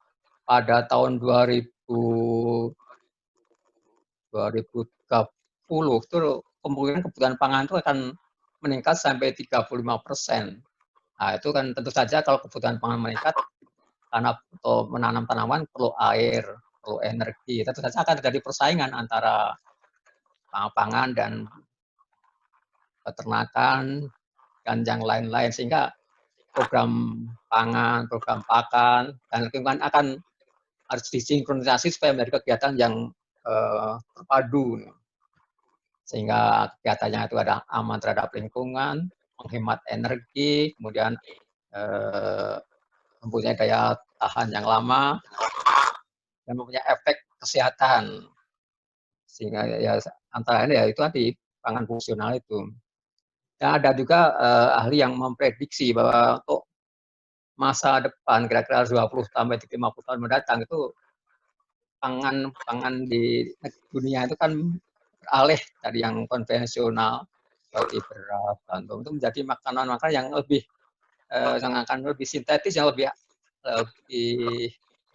pada tahun 2030 itu kemungkinan kebutuhan pangan itu akan meningkat sampai 35%. Nah, itu kan tentu saja kalau kebutuhan pangan meningkat, karena untuk menanam tanaman perlu air, perlu energi. Tentu saja akan terjadi persaingan antara pangan dan peternakan dan yang lain-lain, sehingga program pangan, program pakan, dan lingkungan akan harus disinkronisasi supaya menjadi kegiatan yang terpadu. Sehingga kegiatannya itu ada aman terhadap lingkungan, menghemat energi, kemudian mempunyai daya tahan yang lama, dan mempunyai efek kesehatan. Sehingga ya antara lain ya itu tadi pangan fungsional itu. Dan ada juga ahli yang memprediksi bahwa untuk masa depan kira-kira 20 sampai 50 tahun mendatang itu pangan di dunia itu kan beralih dari yang konvensional seperti beras, gandum itu menjadi makanan-makanan yang akan lebih sintetis, yang lebih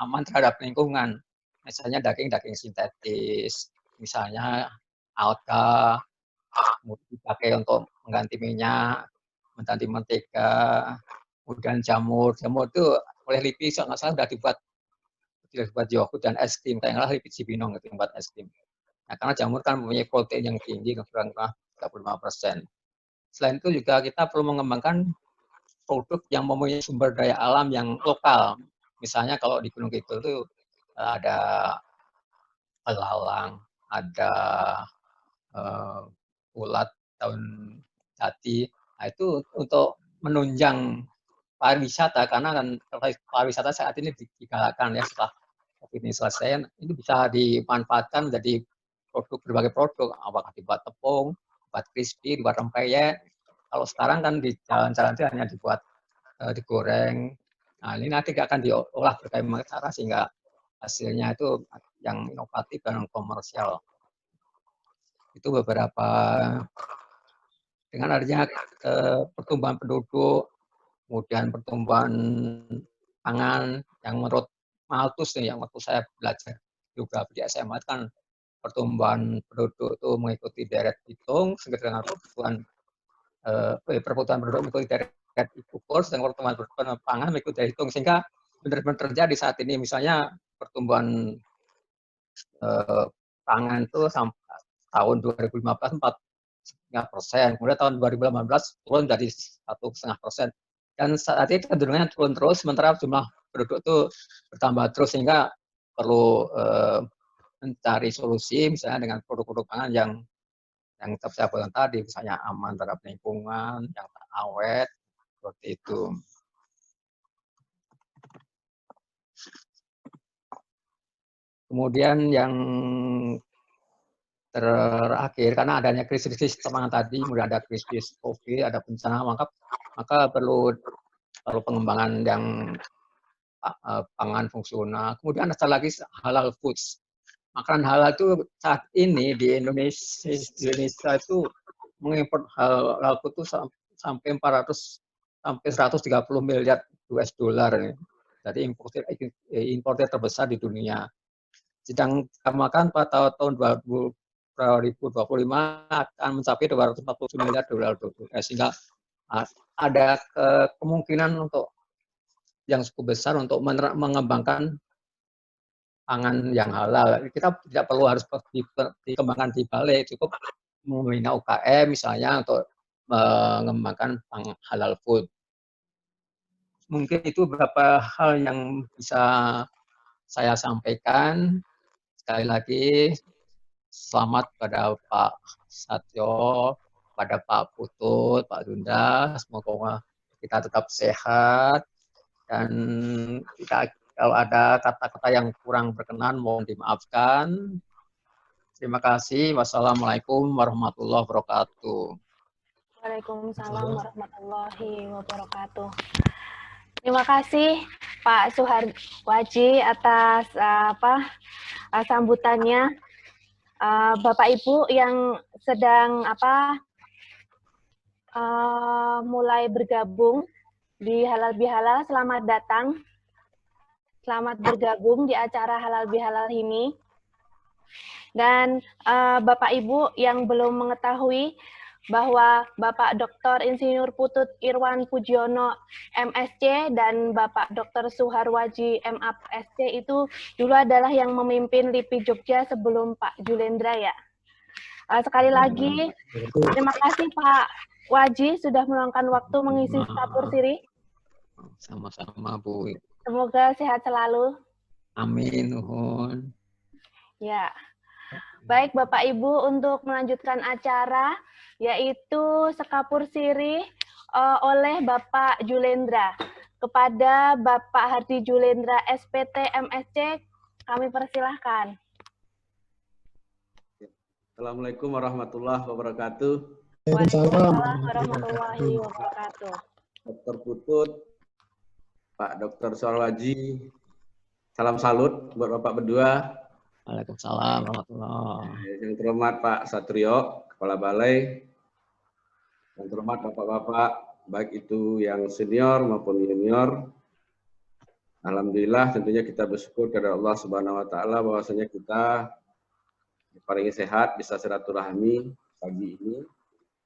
aman terhadap lingkungan. Misalnya daging sintetis, misalnya alga, kemudian dipakai untuk mengganti minyak, mengganti mentega, kemudian jamur itu oleh LIPI nggak salah sudah dibuat yogurt dan es krim, kayaknya LIPI Cibinong itu yang buat es krim. Nah, karena jamur kan mempunyai protein yang tinggi, kurang 35%. Selain itu juga kita perlu mengembangkan produk yang mempunyai sumber daya alam yang lokal. Misalnya kalau di Gunung Kidul itu ada belalang, ada ulat daun jati. Nah, itu untuk menunjang pariwisata, karena kan pariwisata saat ini digalakkan ya setelah COVID ini selesai, ini bisa dimanfaatkan menjadi berbagai produk, apakah dibuat tepung, dibuat crispy, dibuat rempeyek. Kalau sekarang kan di jalan-jalan itu hanya dibuat digoreng. Nah, ini nanti akan diolah berbagai cara sehingga hasilnya itu yang inovatif dan komersial. Itu beberapa, dengan adanya pertumbuhan penduduk, kemudian pertumbuhan pangan yang menurut Malthus nih, yang waktu saya belajar geografi di SMA kan pertumbuhan penduduk itu mengikuti deret hitung, dengan perputaran penduduk mengikuti deret ukur, sedangkan pertumbuhan pangan mengikuti deret hitung, sehingga benar-benar terjadi saat ini. Misalnya pertumbuhan pangan itu sampai tahun 2015 4,5%, kemudian tahun 2018 turun dari 1,5%, dan saat ini kecenderungannya turun terus, sementara jumlah penduduk itu bertambah terus, sehingga perlu mencari solusi misalnya dengan produk-produk pangan yang tetap saya bilang tadi, misalnya aman terhadap lingkungan, yang awet, seperti itu. Kemudian yang terakhir, karena adanya krisis pangan tadi, kemudian ada krisis COVID, ada bencana, maka perlu pengembangan yang pangan fungsional. Kemudian ada lagi halal foods. Makanan halal itu saat ini di Indonesia itu mengimpor halal food itu sampai 130 miliar US dollar. Jadi importer terbesar di dunia. Sedang makan pada tahun 2025 akan mencapai 240 miliar dolar, sehingga ada kemungkinan untuk yang cukup besar untuk mengembangkan pangan yang halal. Kita tidak perlu harus dikembangkan di balik, cukup membina UKM misalnya untuk mengembangkan pangan halal food. Mungkin itu beberapa hal yang bisa saya sampaikan. Sekali lagi, selamat pada Pak Satyo, pada Pak Putut, Pak Dunda. Semoga kita tetap sehat. Dan kalau ada kata-kata yang kurang berkenan, mohon dimaafkan. Terima kasih. Wassalamualaikum warahmatullahi wabarakatuh. Waalaikumsalam warahmatullahi wabarakatuh. Terima kasih Pak Suharwaji atas sambutannya. Bapak Ibu yang sedang mulai bergabung di Halal Bihalal, selamat datang. Selamat bergabung di acara Halal Bihalal ini. Dan Bapak Ibu yang belum mengetahui bahwa Bapak Dr. Insinyur Putut Irwan Pujiono MSc dan Bapak Dr. Suharwaji MAPSc itu dulu adalah yang memimpin LIPI Jogja sebelum Pak Julendra ya. Sekali lagi terima kasih Pak Waji sudah meluangkan waktu mengisi Kapur Siri. Sama-sama Bu. Semoga sehat selalu. Amin. Nuhun. Ya. Baik Bapak Ibu, untuk melanjutkan acara yaitu Sekapur Siri oleh Bapak Julendra. Kepada Bapak Hardi Julendra SPT MSc, kami persilahkan. Assalamualaikum warahmatullahi wabarakatuh. Waalaikumsalam warahmatullahi wabarakatuh. Dr. Putut, Pak Dr. Suharwaji, salam salut buat Bapak berdua. Waalaikumsalam warahmatullahi. Yang terhormat Pak Satrio, Kepala Balai. Yang terhormat Bapak-Bapak, baik itu yang senior maupun junior. Alhamdulillah tentunya kita bersyukur kepada Allah Subhanahu wa taala bahwasanya kita diparingi sehat, bisa silaturahmi pagi ini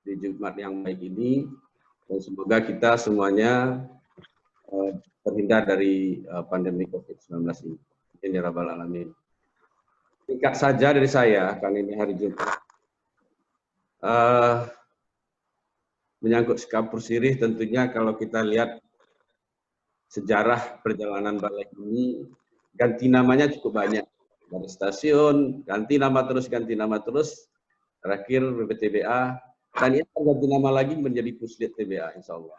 di Jumat yang baik ini, dan semoga kita semuanya terhindar dari pandemi COVID-19 ini. Amin ya rabbal alamin. Singkat saja dari saya, karena ini hari Jumat. Menyangkut Sekapur Sirih, tentunya kalau kita lihat sejarah perjalanan balai ini, ganti namanya cukup banyak. Dari stasiun, ganti nama terus, terakhir BPTBA, dan ini akan ganti nama lagi menjadi Puslit TBA, insya Allah.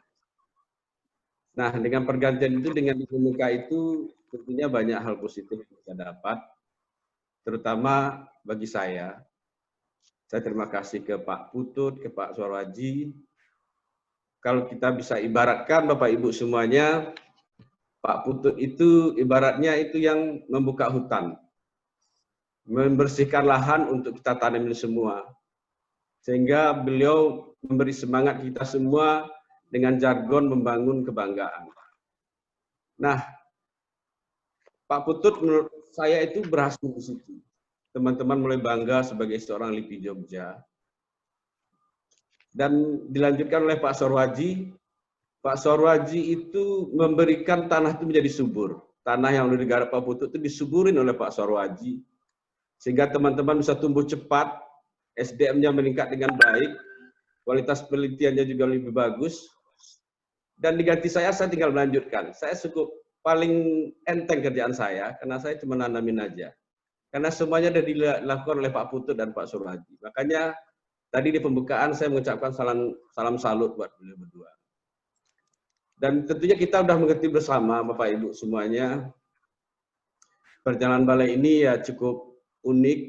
Nah, dengan pergantian itu, dengan ibu muka itu, tentunya banyak hal positif yang kita dapat, terutama bagi saya. Saya terima kasih ke Pak Putut, ke Pak Suarwaji. Kalau kita bisa ibaratkan Bapak Ibu semuanya, Pak Putut itu ibaratnya itu yang membuka hutan, membersihkan lahan untuk kita tanamin semua. Sehingga beliau memberi semangat kita semua dengan jargon membangun kebanggaan. Nah, Pak Putut menurut saya itu berhasil di situ. Teman-teman mulai bangga sebagai seorang LIPI Jogja. Dan dilanjutkan oleh Pak Suarwaji. Pak Suarwaji itu memberikan tanah itu menjadi subur. Tanah yang oleh negara Pak Putut itu disuburin oleh Pak Suarwaji. Sehingga teman-teman bisa tumbuh cepat, SDM-nya meningkat dengan baik, kualitas penelitiannya juga lebih bagus. Dan diganti saya tinggal melanjutkan. Saya cukup paling enteng kerjaan saya, karena saya cuma nanamin aja. Karena semuanya sudah dilakukan oleh Pak Putut dan Pak Suarwaji. Makanya tadi di pembukaan saya mengucapkan salam salut buat beliau berdua. Dan tentunya kita sudah mengerti bersama Bapak Ibu semuanya, perjalanan balai ini ya cukup unik,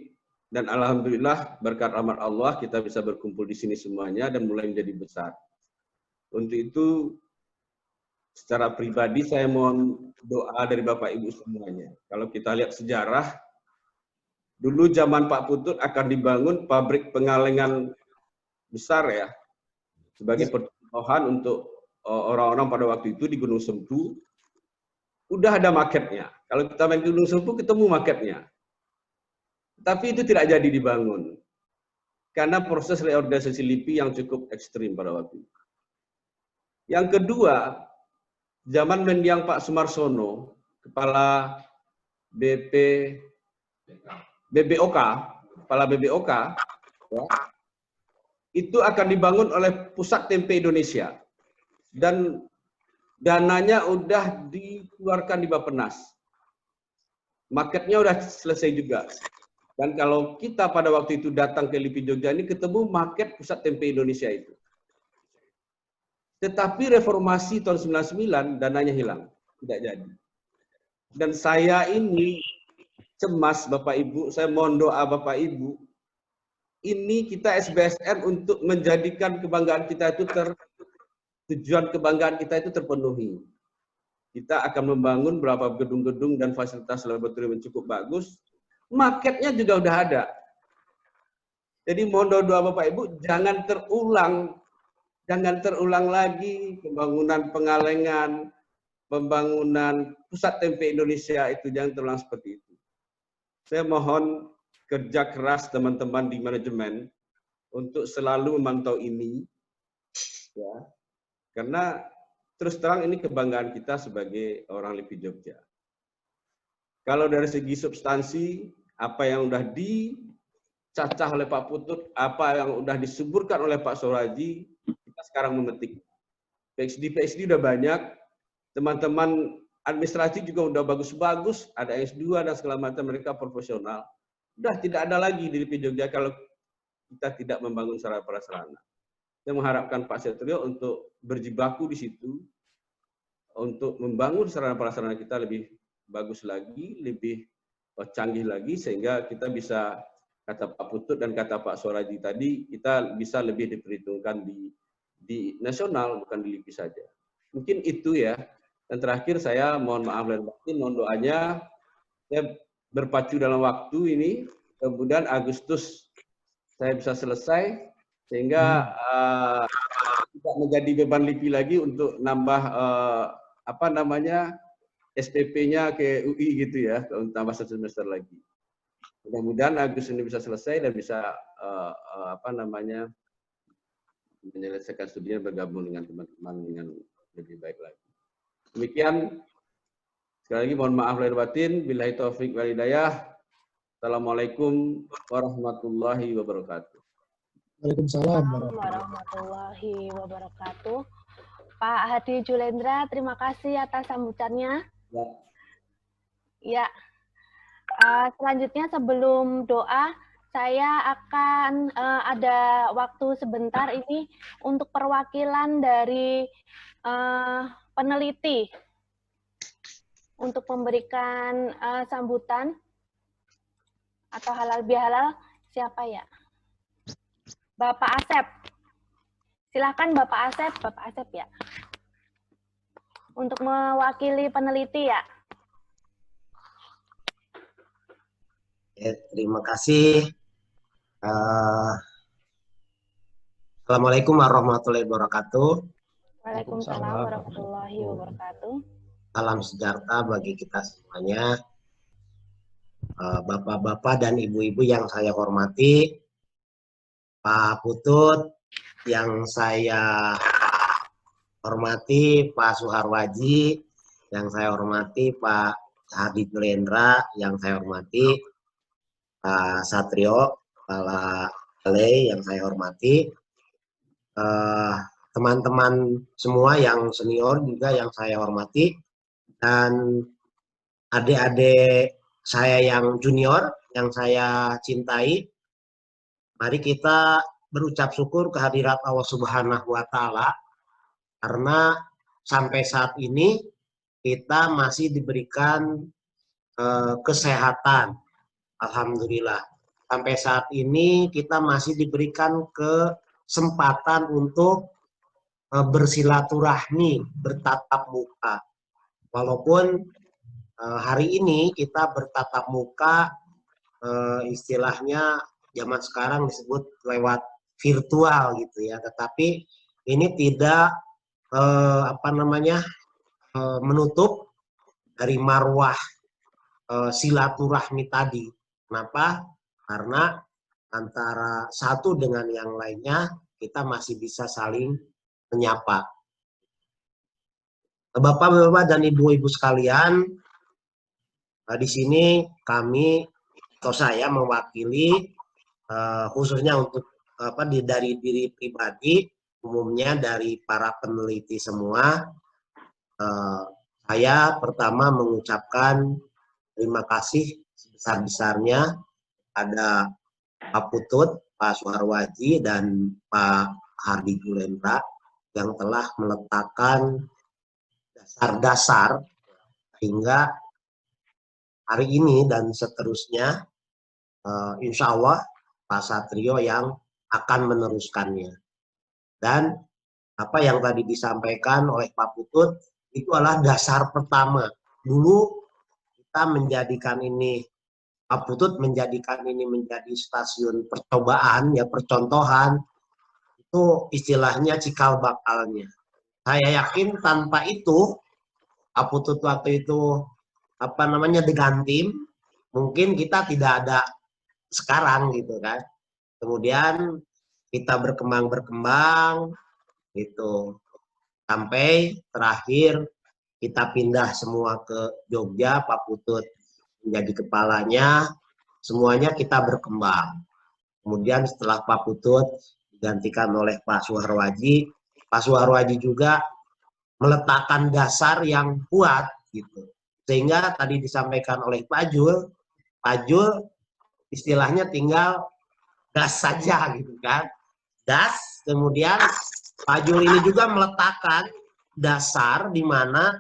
dan alhamdulillah berkat rahmat Allah kita bisa berkumpul di sini semuanya dan mulai menjadi besar. Untuk itu secara pribadi saya mohon doa dari Bapak Ibu semuanya. Kalau kita lihat sejarah, dulu zaman Pak Putut akan dibangun pabrik pengalengan besar ya, sebagai percontohan untuk orang-orang pada waktu itu di Gunung Sempu. Udah ada marketnya. Kalau kita main ke Gunung Sempu ketemu marketnya. Tapi itu tidak jadi dibangun. Karena proses reorganisasi LIPI yang cukup ekstrim pada waktu itu. Yang kedua, zaman mendiang Pak Sumarsono, Kepala BBOK, Kepala BBOK, ya, itu akan dibangun oleh Pusat Tempe Indonesia. Dan dananya udah dikeluarkan di Bappenas. Marketnya udah selesai juga. Dan kalau kita pada waktu itu datang ke LIPI Jogja ini ketemu market Pusat Tempe Indonesia itu. Tetapi reformasi tahun 99 dananya hilang, tidak jadi. Dan saya ini cemas Bapak Ibu, saya mohon doa Bapak Ibu. Ini kita SBSN untuk menjadikan kebanggaan kita itu tujuan kebanggaan kita itu terpenuhi. Kita akan membangun beberapa gedung-gedung dan fasilitas laboratorium yang cukup bagus. Marketnya juga udah ada. Jadi mohon doa Bapak Ibu, jangan terulang lagi pembangunan pengalengan, pembangunan Pusat Tempe Indonesia itu jangan terulang seperti itu. Saya mohon kerja keras teman-teman di manajemen untuk selalu memantau ini, ya. Karena terus terang ini kebanggaan kita sebagai orang LIPI Jogja. Kalau dari segi substansi, apa yang sudah dicacah oleh Pak Putut, apa yang sudah disuburkan oleh Pak Suarwaji, kita sekarang memetik. PhD udah banyak, teman-teman administrasi juga udah bagus-bagus, ada S2 dan segala macam, mereka profesional. Udah tidak ada lagi di LIPI Jogja kalau kita tidak membangun sarana prasarana. Saya mengharapkan Pak Setrio untuk berjibaku di situ, untuk membangun sarana prasarana kita lebih bagus lagi, lebih canggih lagi, sehingga kita bisa, kata Pak Putut dan kata Pak Suarwaji tadi, kita bisa lebih diperhitungkan di nasional, bukan di LIPI saja. Mungkin itu ya. Dan terakhir saya mohon maaf lahir batin, mohon doanya, saya berpacu dalam waktu ini, kemudian Agustus saya bisa selesai, sehingga tidak menjadi beban LIPI lagi untuk nambah SPP-nya ke UI gitu ya, untuk tambah 1 semester lagi. Mudah-mudahan Agustus ini bisa selesai dan bisa menyelesaikan studinya, bergabung dengan teman-teman dengan lebih baik lagi. Demikian, sekali lagi mohon maaf lahir batin, billahi taufik wal hidayah. Assalamualaikum warahmatullahi wabarakatuh. Waalaikumsalam warahmatullahi wabarakatuh. Pak Hadi Julendra, terima kasih atas sambutannya. Ya. Selanjutnya sebelum doa, saya akan ada waktu sebentar ini untuk perwakilan dari peneliti untuk memberikan sambutan atau halal bihalal. Siapa ya? Bapak Asep. Silakan Bapak Asep, ya. Untuk mewakili peneliti ya. Terima kasih. Assalamualaikum warahmatullahi wabarakatuh. Waalaikumsalam warahmatullahi wabarakatuh. Salam sejahtera bagi kita semuanya. Bapak-bapak dan ibu-ibu yang saya hormati, Pak Putut yang saya hormati, Pak Suharwaji yang saya hormati, Pak Hadi Julendra yang saya hormati, Pak Satrio, Kepala Balai yang saya hormati, teman-teman semua yang senior juga yang saya hormati, dan adik-adik saya yang junior yang saya cintai. Mari kita berucap syukur kehadirat Allah Subhanahu wa Ta'ala, karena sampai saat ini kita masih diberikan kesehatan. Alhamdulillah. Sampai saat ini kita masih diberikan kesempatan untuk bersilaturahmi, bertatap muka. Walaupun hari ini kita bertatap muka, istilahnya zaman sekarang disebut lewat virtual gitu ya. Tetapi ini tidak menutup dari marwah silaturahmi tadi. Kenapa? Karena antara satu dengan yang lainnya kita masih bisa saling menyapa. Bapak-bapak dan ibu-ibu sekalian, di sini kami atau saya mewakili khususnya untuk dari diri pribadi, umumnya dari para peneliti semua. Saya pertama mengucapkan terima kasih sebesar-besarnya ada Pak Putut, Pak Suharwaji, dan Pak Hardi Julendra yang telah meletakkan dasar-dasar hingga hari ini dan seterusnya, insya Allah Pak Satrio yang akan meneruskannya. Dan apa yang tadi disampaikan oleh Pak Putut itu adalah dasar pertama. Dulu kita menjadikan ini, Pak Putut menjadikan ini menjadi stasiun percobaan, ya percontohan, itu istilahnya cikal bakalnya. Saya yakin tanpa itu, Pak Putut waktu itu digantim, mungkin kita tidak ada sekarang gitu kan. Kemudian kita berkembang gitu sampai terakhir kita pindah semua ke Jogja, Pak Putut menjadi kepalanya, semuanya kita berkembang. Kemudian setelah Pak Putut digantikan oleh Pak Suharwaji, Pak Suharwaji juga meletakkan dasar yang kuat gitu. Sehingga tadi disampaikan oleh Pak Jul istilahnya tinggal gas saja gitu kan. Gas, kemudian Pak Jul ini juga meletakkan dasar di mana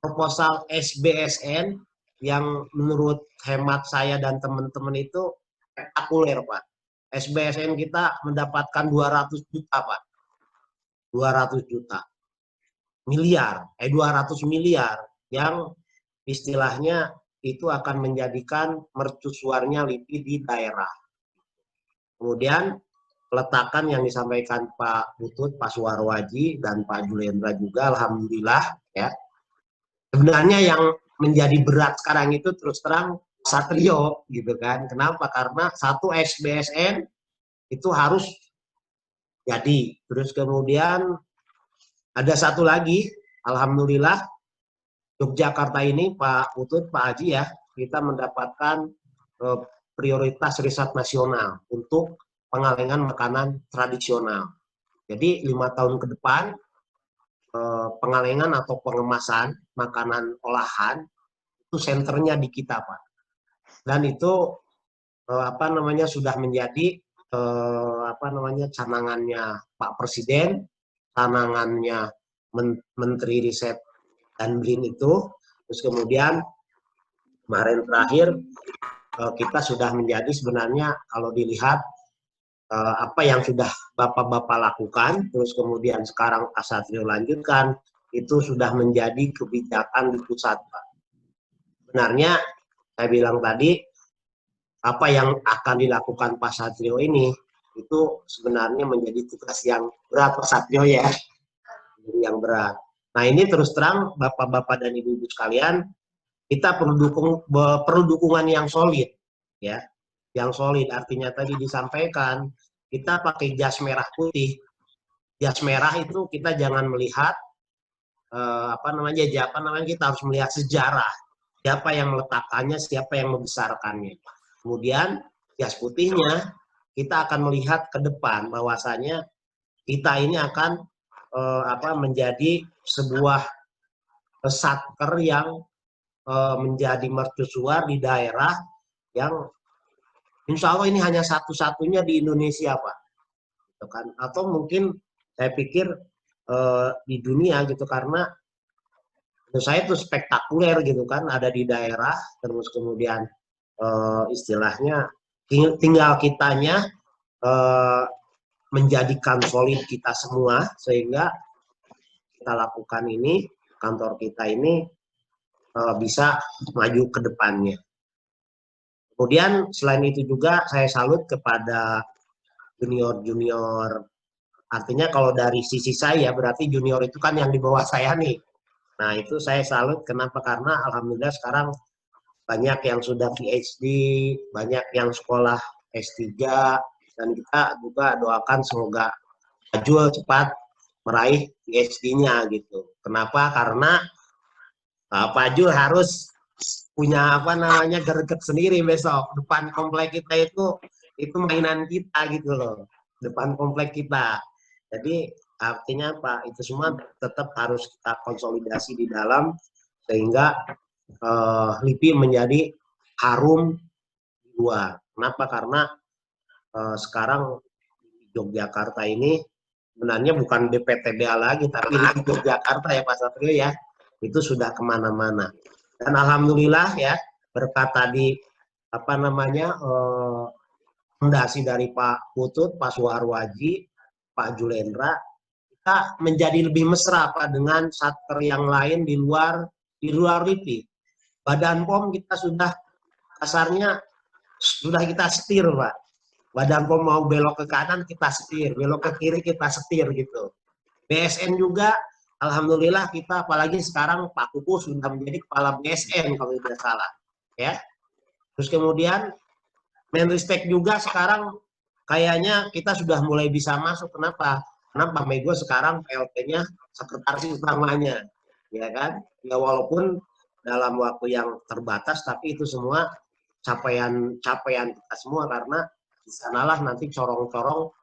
proposal SBSN yang menurut hemat saya dan teman-teman itu spektakuler, Pak. SBSN kita mendapatkan 200 juta, Pak. 200 juta. 200 miliar yang istilahnya itu akan menjadikan mercusuarnya LIPI di daerah. Kemudian peletakan yang disampaikan Pak Putut, Pak Suharwaji, dan Pak Julendra juga, alhamdulillah ya. Sebenarnya yang menjadi berat sekarang itu terus terang Satrio gitu kan. Kenapa? Karena satu SBSN itu harus jadi. Terus kemudian ada satu lagi, alhamdulillah Yogyakarta ini Pak Putut, Pak Haji ya, kita mendapatkan prioritas riset nasional untuk pengalengan makanan tradisional. Jadi 5 tahun ke depan pengalengan atau pengemasan makanan olahan itu senternya di kita, Pak. Dan itu sudah menjadi canangannya Pak Presiden, canangannya Menteri Riset dan BRIN itu. Terus kemudian kemarin terakhir kita sudah menjadi sebenarnya kalau dilihat apa yang sudah Bapak-Bapak lakukan, terus kemudian sekarang Pak Satrio lanjutkan, itu sudah menjadi kebijakan di pusat, Pak. Sebenarnya saya bilang tadi, apa yang akan dilakukan Pak Satrio ini, itu sebenarnya menjadi tugas yang berat Pak Satrio ya, yang berat. Nah ini terus terang Bapak-Bapak dan Ibu-Ibu sekalian, kita perlu dukungan yang solid, ya, yang solid. Artinya tadi disampaikan kita pakai jas merah putih. Jas merah itu kita jangan melihat kita harus melihat sejarah, siapa yang meletakkannya, siapa yang membesarkannya. Kemudian jas putihnya kita akan melihat ke depan bahwasanya kita ini akan menjadi sebuah satker yang menjadi mercusuar di daerah yang insya Allah ini hanya satu-satunya di Indonesia, Pak. Gitu kan? Atau mungkin saya pikir di dunia gitu, karena menurut saya itu spektakuler gitu kan, ada di daerah, terus kemudian istilahnya tinggal kitanya menjadikan solid kita semua, sehingga kita lakukan ini, kantor kita ini bisa maju ke depannya. Kemudian selain itu juga saya salut kepada junior-junior. Artinya kalau dari sisi saya berarti junior itu kan yang di bawah saya nih. Nah itu saya salut, kenapa? Karena alhamdulillah sekarang banyak yang sudah PhD, banyak yang sekolah S3, dan kita juga doakan semoga Fajul cepat meraih PhD-nya gitu. Kenapa? Karena Fajul harus punya greget sendiri besok. Depan komplek kita itu mainan kita gitu loh. Depan komplek kita. Jadi artinya apa? Itu semua tetap harus kita konsolidasi di dalam sehingga LIPI menjadi harum di luar. Kenapa? Karena sekarang Yogyakarta ini sebenarnya bukan BPTBA lagi, tapi LIPI Yogyakarta ya Pak Satrio ya. Itu sudah kemana-mana. Dan alhamdulillah ya, berkat tadi fondasi dari Pak Putut, Pak Suharwaji, Pak Julendra, kita menjadi lebih mesra Pak dengan satker yang lain di luar LIPI. Badan POM kita sudah kasarnya sudah kita setir Pak. Badan POM mau belok ke kanan kita setir, belok ke kiri kita setir gitu. BSN juga alhamdulillah kita, apalagi sekarang Pak Kupu sudah menjadi kepala BSN kalau tidak salah, ya. Terus kemudian Menristek juga sekarang kayaknya kita sudah mulai bisa masuk. Kenapa? Karena Pak Mego sekarang PLT-nya sekretaris utamanya, ya kan? Ya walaupun dalam waktu yang terbatas, tapi itu semua capaian kita semua, karena di sanalah nanti corong-corong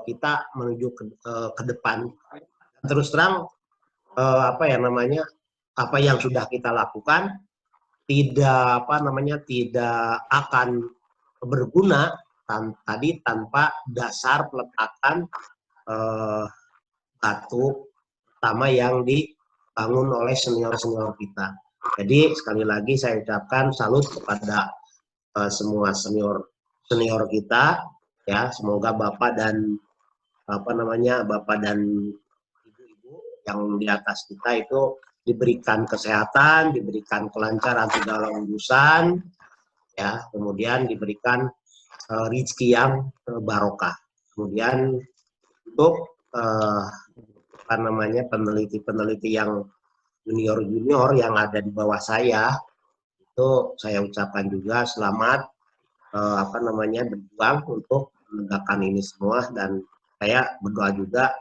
kita menuju ke depan. Terus terang apa yang sudah kita lakukan tidak akan berguna tadi tanpa dasar peletakan batu pertama yang dibangun oleh senior-senior kita. Jadi sekali lagi saya ucapkan salut kepada semua senior kita ya, semoga Bapak dan yang di atas kita itu diberikan kesehatan, diberikan kelancaran segala urusan, ya, kemudian diberikan rezeki yang barokah. Kemudian untuk peneliti-peneliti yang junior yang ada di bawah saya, itu saya ucapkan juga selamat berjuang untuk menegakkan ini semua, dan saya berdoa juga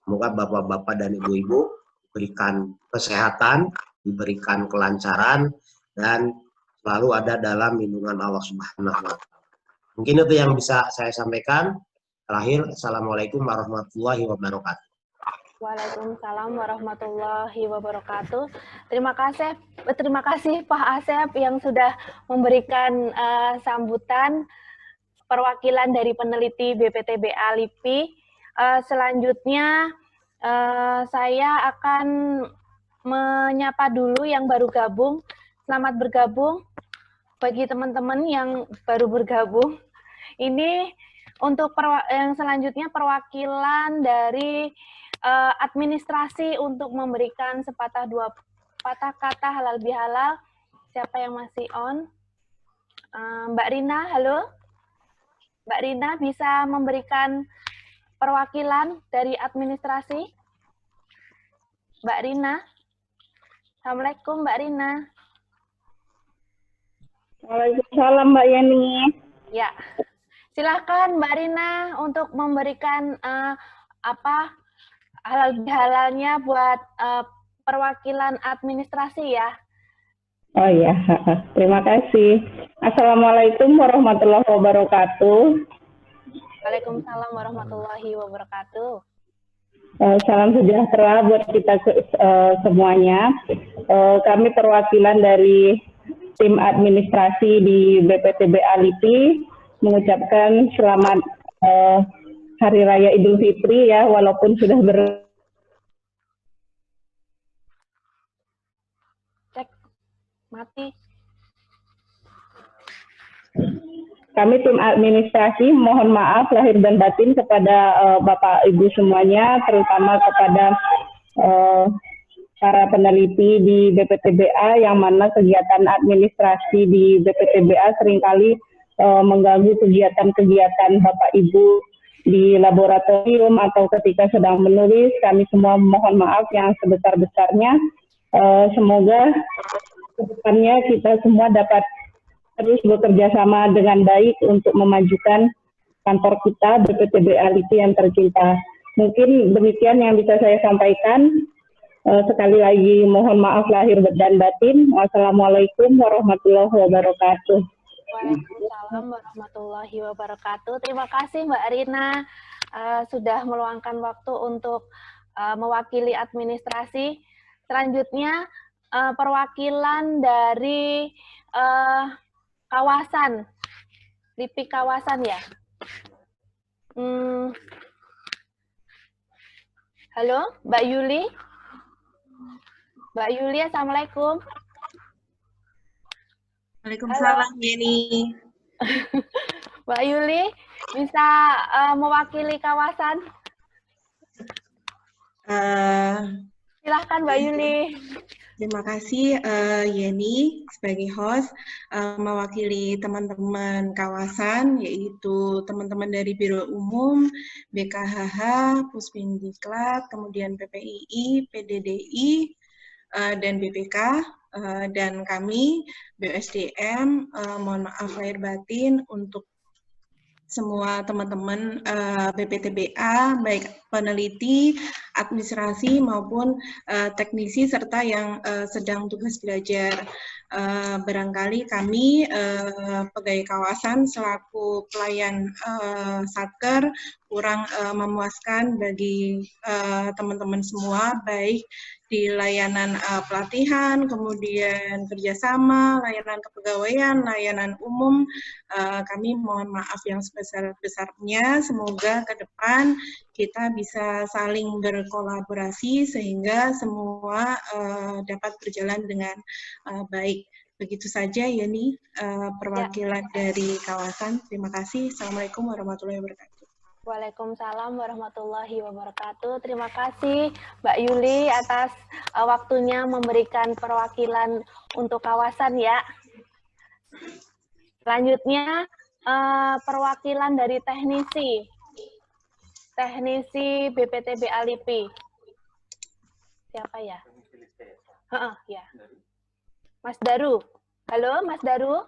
semoga bapak-bapak dan ibu-ibu diberikan kesehatan, diberikan kelancaran, dan selalu ada dalam lindungan Allah Subhanahu wa Ta'ala. Mungkin itu yang bisa saya sampaikan. Terakhir, Assalamualaikum warahmatullahi wabarakatuh. Waalaikumsalam warahmatullahi wabarakatuh. Terima kasih Pak Asep yang sudah memberikan sambutan perwakilan dari peneliti BPTBA LIPI. Selanjutnya Saya akan menyapa dulu yang baru gabung. Selamat bergabung bagi teman-teman yang baru bergabung. Ini untuk yang selanjutnya perwakilan dari administrasi untuk memberikan sepatah dua patah kata halal bihalal. Siapa yang masih on? Mbak Rina, halo? Mbak Rina bisa memberikan perwakilan dari administrasi? Mbak Rina? Assalamualaikum Mbak Rina. Waalaikumsalam Mbak Yani. Ya, silakan Mbak Rina untuk memberikan halal bihalalnya buat perwakilan administrasi ya. Oh iya, terima kasih. Assalamualaikum warahmatullahi wabarakatuh. Waalaikumsalam warahmatullahi wabarakatuh. Salam sejahtera buat kita semuanya. Kami perwakilan dari tim administrasi di BPTBA LIPI mengucapkan selamat Hari Raya Idul Fitri ya, walaupun sudah Cek mati. Kami tim administrasi mohon maaf lahir dan batin kepada Bapak Ibu semuanya, terutama kepada para peneliti di BPTBA yang mana kegiatan administrasi di BPTBA seringkali mengganggu kegiatan-kegiatan Bapak Ibu di laboratorium atau ketika sedang menulis. Kami semua mohon maaf yang sebesar-besarnya. Semoga kedepannya kita semua dapat terus bekerja sama dengan baik untuk memajukan kantor kita BPTBA LIPI yang tercinta. Mungkin demikian yang bisa saya sampaikan. Sekali lagi mohon maaf lahir dan batin. Wassalamualaikum warahmatullahi wabarakatuh. Waalaikumsalam warahmatullahi wabarakatuh. Terima kasih Mbak Rina sudah meluangkan waktu untuk mewakili administrasi. Selanjutnya perwakilan dari kawasan, LIPI kawasan ya. Halo, Mbak Yuli. Mbak Yuli, Assalamualaikum. Waalaikumsalam, Yeni. Mbak Yuli, bisa mewakili kawasan? Silahkan Mbak Yuli. Terima kasih Yeni sebagai host mewakili teman-teman kawasan, yaitu teman-teman dari Biro Umum, BKHH, Puspindiklat, kemudian PPII, PDDI, dan BPK, dan kami BUSDM, mohon maaf lahir batin untuk semua teman-teman BPTBA, baik peneliti, administrasi maupun teknisi serta yang sedang tugas belajar. Barangkali kami pegawai kawasan selaku pelayan Satker kurang memuaskan bagi teman-teman semua, baik di layanan pelatihan, kemudian kerjasama, layanan kepegawaian, layanan umum. Kami mohon maaf yang sebesar-besarnya. Semoga ke depan kita bisa saling berkolaborasi sehingga semua dapat berjalan dengan baik. Begitu saja Yani, perwakilan dari kawasan. Terima kasih. Assalamualaikum warahmatullahi wabarakatuh. Waalaikumsalam warahmatullahi wabarakatuh. Terima kasih Mbak Yuli atas waktunya memberikan perwakilan untuk kawasan ya. Selanjutnya perwakilan dari teknisi BPTBA LIPI. Siapa ya? Ya. Mas Daru. Halo Mas Daru.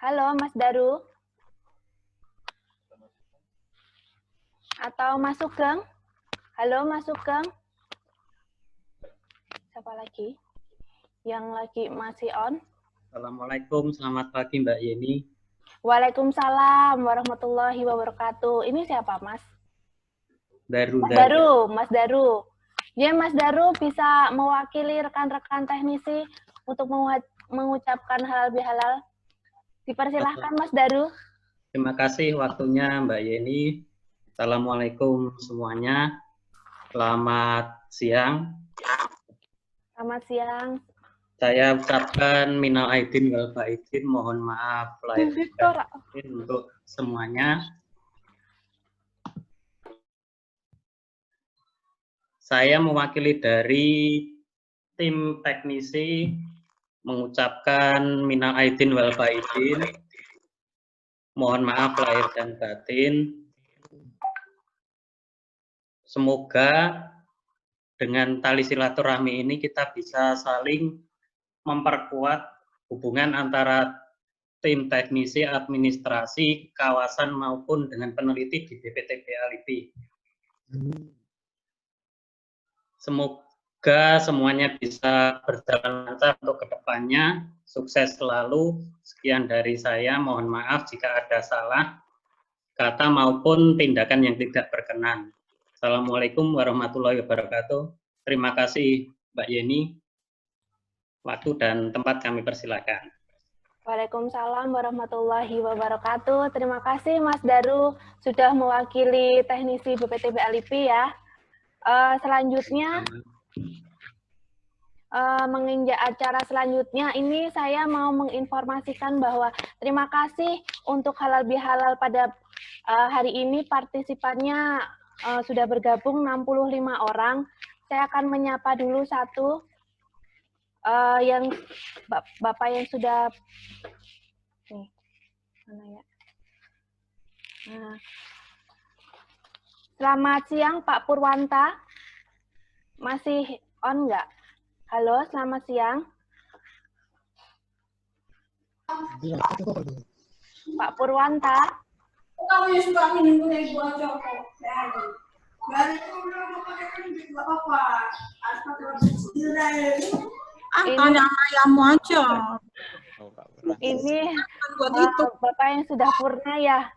Halo Mas Daru. Atau Mas Sugeng? Halo Mas Sugeng? Siapa lagi? Yang lagi masih on? Assalamualaikum, selamat pagi Mbak Yeni. Waalaikumsalam warahmatullahi wabarakatuh. Ini siapa Mas? Daru. Mas Daru. Ya Mas Daru bisa mewakili rekan-rekan teknisi untuk mengucapkan halal bihalal. Dipersilahkan Mas Daru. Terima kasih waktunya Mbak Yeni. Assalamualaikum semuanya. Selamat siang. Selamat siang. Saya ucapkan minal aidin wal faizin, mohon maaf lahir dan batin untuk semuanya. Saya mewakili dari tim teknisi mengucapkan minal aidin wal faizin, mohon maaf lahir dan batin. Semoga dengan tali silaturahmi ini kita bisa saling memperkuat hubungan antara tim teknisi, administrasi, kawasan maupun dengan peneliti di BPTBA LIPI. Semoga semuanya bisa berjalan lancar untuk kedepannya. Sukses selalu. Sekian dari saya. Mohon maaf jika ada salah kata maupun tindakan yang tidak berkenan. Assalamualaikum warahmatullahi wabarakatuh. Terima kasih Mbak Yeni. Waktu dan tempat kami persilakan. Waalaikumsalam warahmatullahi wabarakatuh. Terima kasih Mas Daru sudah mewakili teknisi BPTBA LIPI ya. Selanjutnya, menginjak acara selanjutnya, ini saya mau menginformasikan bahwa terima kasih untuk halal bihalal pada hari ini partisipannya sudah bergabung 65 orang. Saya akan menyapa dulu satu. Yang Bapak yang sudah nih, mana ya? Nah. Selamat siang Pak Purwanta. Masih on nggak? Halo, selamat siang. Pak Purwanta. Kamu yang suka minum kayak gua cokok. Dari nggak apa-apa. Tanya ayammu aja. Ini Bapak yang sudah purna ya?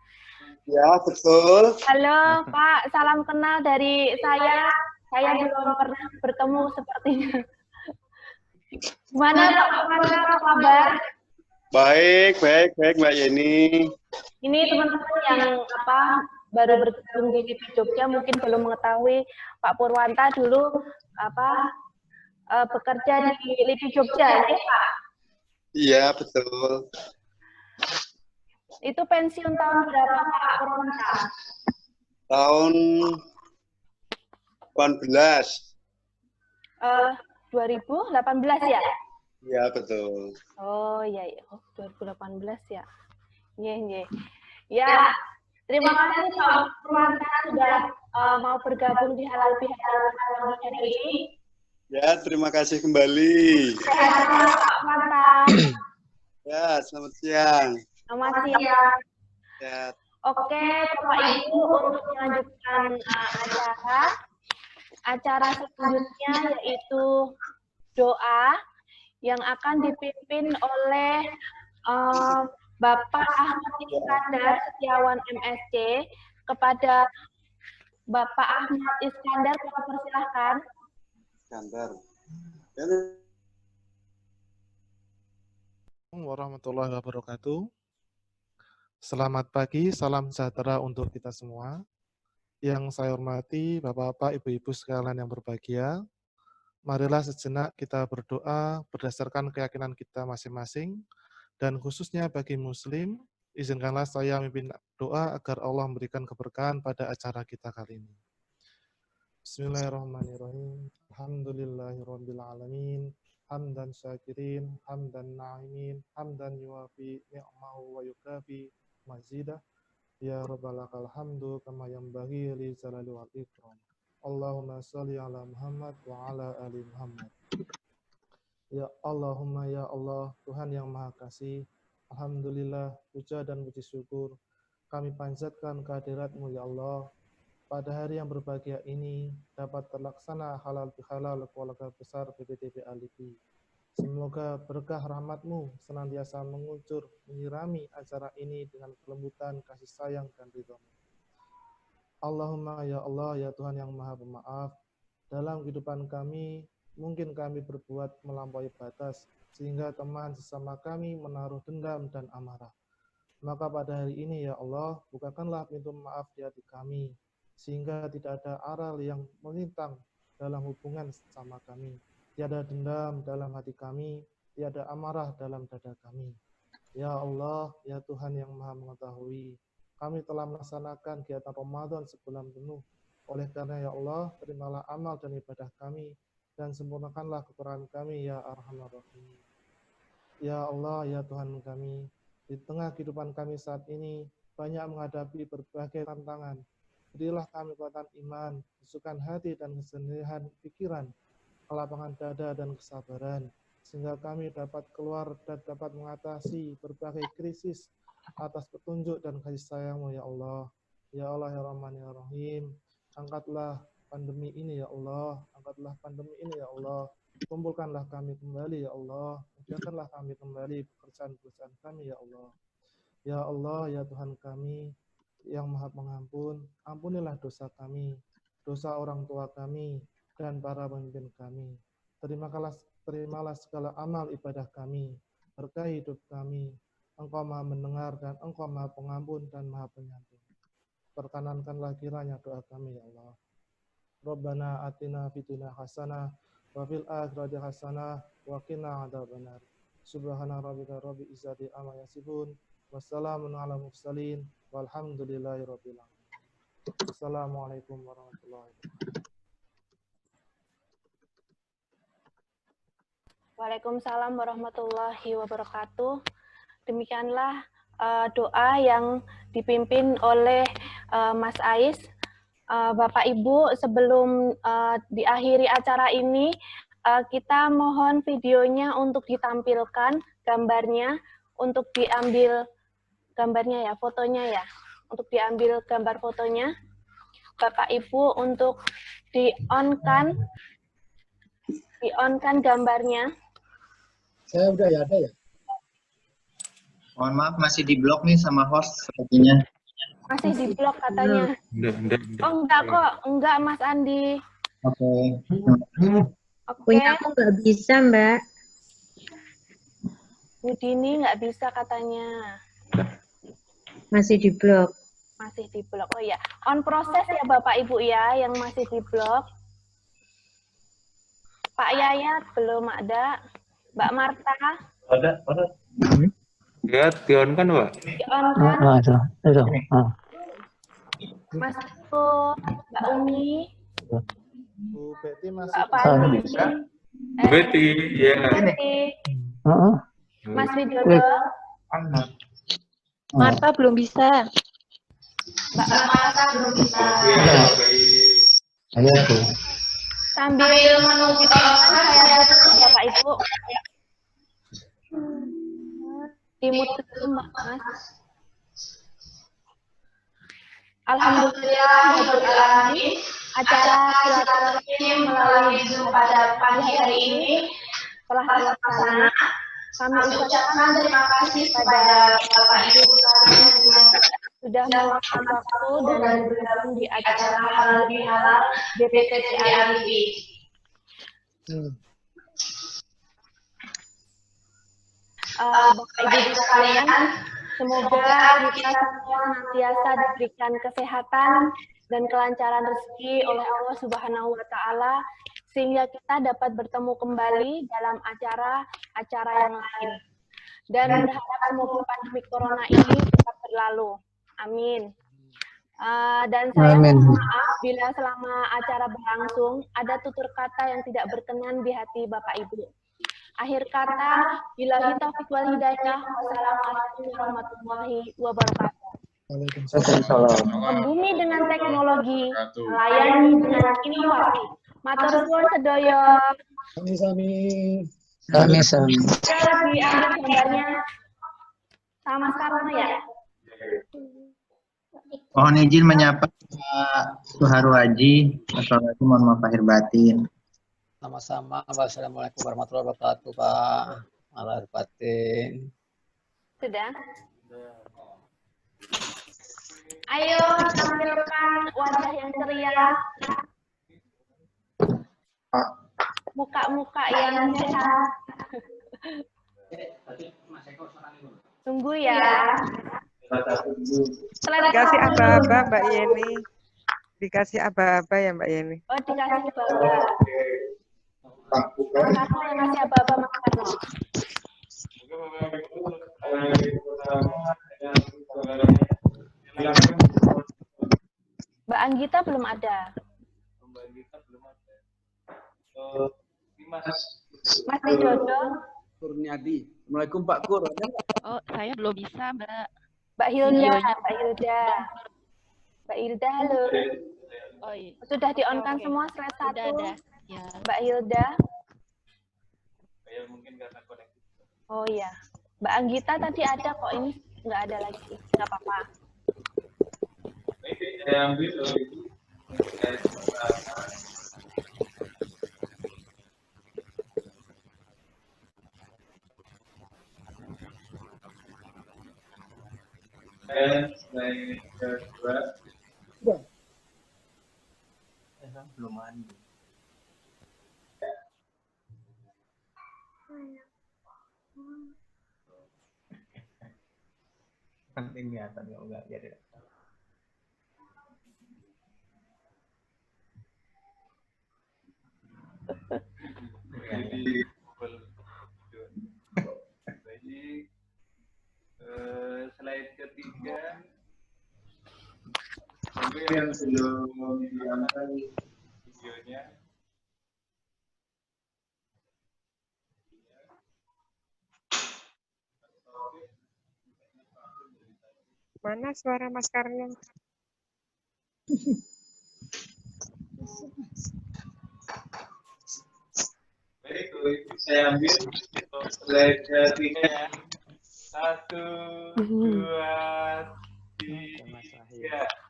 Ya, betul. Halo Pak, salam kenal dari saya. Saya belum pernah bertemu sepertinya. Gimana Pak Purwanta, apa kabar? Baik Mbak Yeni. Ini teman-teman yang baru bergabung di LIPI Jogja mungkin belum mengetahui Pak Purwanta dulu bekerja di LIPI Jogja, ya Pak? Iya, betul. Itu pensiun tahun berapa Pak Purwanta? Tahun 18. 2018 ya? Iya, betul. Oh iya, 2018 ya. Iya. Ya, terima kasih Pak Purwanta sudah mau bergabung di halal bihalal hari ini. Ya, terima kasih kembali. Sehat Pak Purwanta. Ya, selamat siang. Selamat siang. Ya. Oke, Bapak Ibu, untuk melanjutkan acara selanjutnya yaitu doa yang akan dipimpin oleh Bapak Ahmad Iskandar Setiawan MSc. Kepada Bapak Ahmad Iskandar, kami persilahkan. Iskandar. Warahmatullahi wabarakatuh. Selamat pagi, salam sejahtera untuk kita semua. Yang saya hormati Bapak-Bapak, Ibu-Ibu sekalian yang berbahagia. Marilah sejenak kita berdoa berdasarkan keyakinan kita masing-masing, dan khususnya bagi Muslim, izinkanlah saya memimpin doa agar Allah memberikan keberkahan pada acara kita kali ini. Bismillahirrahmanirrahim. Alhamdulillahirabbil alamin. Hamdan syakirin, hamdan na'imin, hamdan yuwafi ni'mahu wa yukafi mazidah. Ya Rabbal lakal hamdu kama yanbaghi li jalali wal ikram. Allahumma sholli ala Muhammad wa ala ali Muhammad. Ya Allahumma ya Allah, Tuhan yang Maha Kasih, alhamdulillah, puja dan puji syukur kami panjatkan kehadirat-Mu ya Allah. Pada hari yang berbahagia ini dapat terlaksana halal bihalal keluarga besar BPTBA LIPI. Semoga berkah rahmat-Mu senantiasa mengucur, menyirami acara ini dengan kelembutan, kasih sayang, dan ridho-Mu. Allahumma ya Allah, ya Tuhan yang Maha Pemaaf, dalam kehidupan kami, mungkin kami berbuat melampaui batas, sehingga teman sesama kami menaruh dendam dan amarah. Maka pada hari ini ya Allah, bukakanlah pintu maaf di hati kami, sehingga tidak ada aral yang melintang dalam hubungan sama kami. Tiada dendam dalam hati kami, tiada amarah dalam dada kami. Ya Allah, ya Tuhan yang Maha Mengetahui, kami telah melaksanakan kegiatan Ramadan sebulan penuh. Oleh karena ya Allah, terimalah amal dan ibadah kami dan sempurnakanlah kekurangan kami ya Arhamar Rahimin. Ya Allah, ya Tuhan kami, di tengah kehidupan kami saat ini banyak menghadapi berbagai tantangan. Berilah kami kekuatan iman, kesukaan hati dan kesenihan pikiran, kelapangan dada dan kesabaran, sehingga kami dapat keluar dan dapat mengatasi berbagai krisis atas petunjuk dan kasih sayang-Mu ya Allah. Ya Allah ya Rahman ya Rahim, angkatlah pandemi ini ya Allah, angkatlah pandemi ini ya Allah. Kumpulkanlah kami kembali ya Allah, kerjakanlah kami kembali pekerjaan-pekerjaan kami ya Allah. Ya Allah, ya Tuhan kami yang Maha Pengampun, ampunilah dosa kami, dosa orang tua kami, dan para pemimpin kami. Terimalah segala amal ibadah kami, berkahi hidup kami. Engkau Maha mendengar dan Engkau Maha Pengampun dan Maha Penyantun. Perkenankanlah kiranya doa kami ya Allah. Rabbana atina fid dunya hasanah wa fil akhirati hasanah wa qina adzabannar. Subhana rabbika rabbil izzati amma yasifun. Wassalamun ala mursalin walhamdulillahi rabbil alamin. Assalamualaikum warahmatullahi wabarakatuh. Waalaikumsalam warahmatullahi wabarakatuh. Demikianlah doa yang dipimpin oleh Mas Ais. Bapak Ibu, sebelum diakhiri acara ini, kita mohon videonya untuk ditampilkan, gambarnya untuk diambil gambarnya ya, fotonya ya, untuk diambil gambar fotonya. Bapak Ibu untuk di-on-kan gambarnya. Saya udah ya, ada ya? Mohon maaf, masih di blok nih sama host sepertinya. Masih di blok katanya. Oh enggak kok, enggak Mas Andi. Oke. Punya aku nggak bisa, Mbak. Bu Dini nggak bisa katanya. Masih di blok. Masih di blok, oh ya. On proses ya Bapak Ibu ya, yang masih di blok. Pak Yayat belum ada. Mbak Marta. Ada. Ya, Tion kan, Pak? Tion kan. Ada. Mas Eko, Mbak Umi. Bu Betty masih. Pak Pandi. Bu Betty, ya. Betty. Mas Widodo. Marta belum bisa. Mbak Marta belum bisa. Ayo, Bu. Sambil menunggu saya Bapak Ibu. Dimut dulu Mas. Alhamdulillah, acara silaturahim melalui Zoom pada pagi hari ini telah terlaksana. Kami ucapkan terima kasih pada Bapak Ibu sekalian yang sudah meluangkan waktu dan bergabung di acara halal bihalal BPTBA TV. Bapak Ibu sekalian, semoga kita semua senantiasa diberikan kesehatan dan kelancaran rezeki oleh Allah Subhanahu wa Ta'ala, sehingga kita dapat bertemu kembali dalam acara-acara yang lain. Dan berharap semoga pandemi corona ini tetap berlalu. Amin. Dan saya mohon maaf bila selama acara berlangsung ada tutur kata yang tidak berkenan di hati Bapak Ibu. Akhir kata, billahi taufiq wal hidayah. Wassalamualaikum warahmatullahi wabarakatuh. Membumi dengan teknologi, melayani dengan inovasi. Matur suwun sedaya. Sami-sami. Kita diambil gambarnya sama Sarwana ya. Mohon izin menyapa Pak Suharu Haji. Assalamualaikum warahmatullahi wabarakatuh. Sama-sama. Wassalamualaikum warahmatullahi wabarakatuh, Pak. Lahir batin. Sudah. Ayo tampilkan wajah yang ceria. Muka-muka yang sehat. Tunggu ya. Kasih aba-aba Mbak Yeni. Dikasih aba-aba ya Mbak Yeni? Oh, dikasih aba-aba. Mas Karno yang ngasih aba-aba, Mas Karno. Mbak Anggita belum ada. Mas Widodo. Kurniadi. Assalamualaikum Pak Kur. Oh, saya belum bisa, Mbak. Mbak Hilda, Mbak Hilda. Mbak Hilda, halo. Oh, iya. Sudah di-on-kan semua slide 1. Sudah ada. Ya. Mbak Hilda. Oh iya. Mbak Anggita tadi ada kok, ini nggak ada lagi. Nggak apa-apa. Belum mandi. Penting kelihatan kalau enggak jadi. Slide ketiga yang belum diangkat videonya. Mana suara Mas Karno? Baik, saya ambil slide ketiga. 1, 2, 3.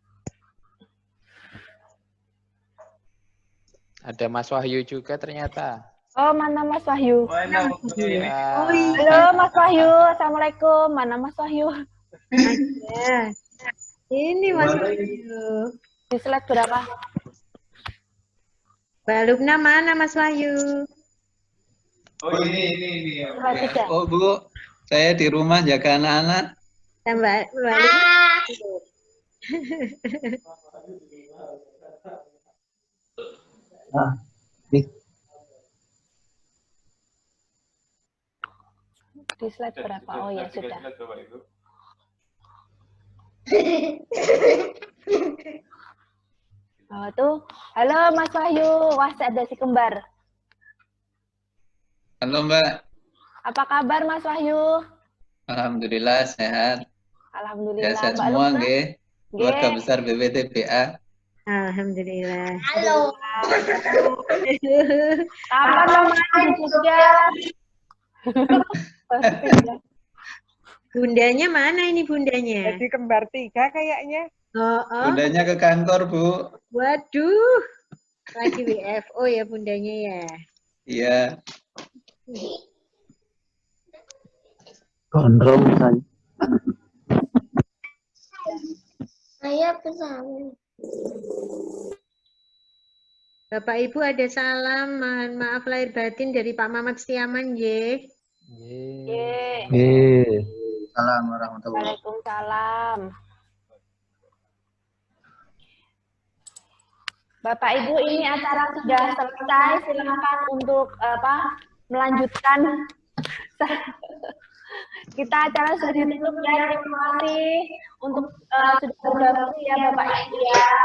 Ada Mas Wahyu juga ternyata. Oh, mana Mas Wahyu? Mana Mas Wahyu? Oh, iya. Halo Mas Wahyu, Assalamualaikum. Mana Mas Wahyu? Ada. Ini Mas Wahyu. Di slide berapa? Mbak Lubna mana Mas Wahyu? Oh, ini. Oke. Oh, Bu, saya di rumah jaga anak-anak. Mbak Lubna. Di slide berapa? Oh ya, sudah. Oh, tuh. Halo Mas Wahyu. Wah, ada si kembar. Halo Mbak, Apa kabar Mas Wahyu? alhamdulillah sehat. Alhamdulillah. Ya, sehat Mbak semua, Lubna? nggih. Keluarga besar BPTBA. Alhamdulillah. Halo. Kapan dong main di Jogja? Bundanya mana ini bundanya? Jadi kembar 3 kayaknya. Oh. Bundanya ke kantor, Bu. Waduh. Lagi WFO ya bundanya ya. Iya. Gondrong misalnya. Saya pesan. Bapak Ibu ada salam, mohon maaf lahir batin dari Pak Mamat Setiaman, ye. Assalamualaikum warahmatullahi Waalaikumsalam. Bapak Ibu, ini acara sudah selesai. Silakan untuk melanjutkan. Kita acara sudah ditutup ya. Terima kasih untuk sudah bergabung ya Bapak Ibu ya.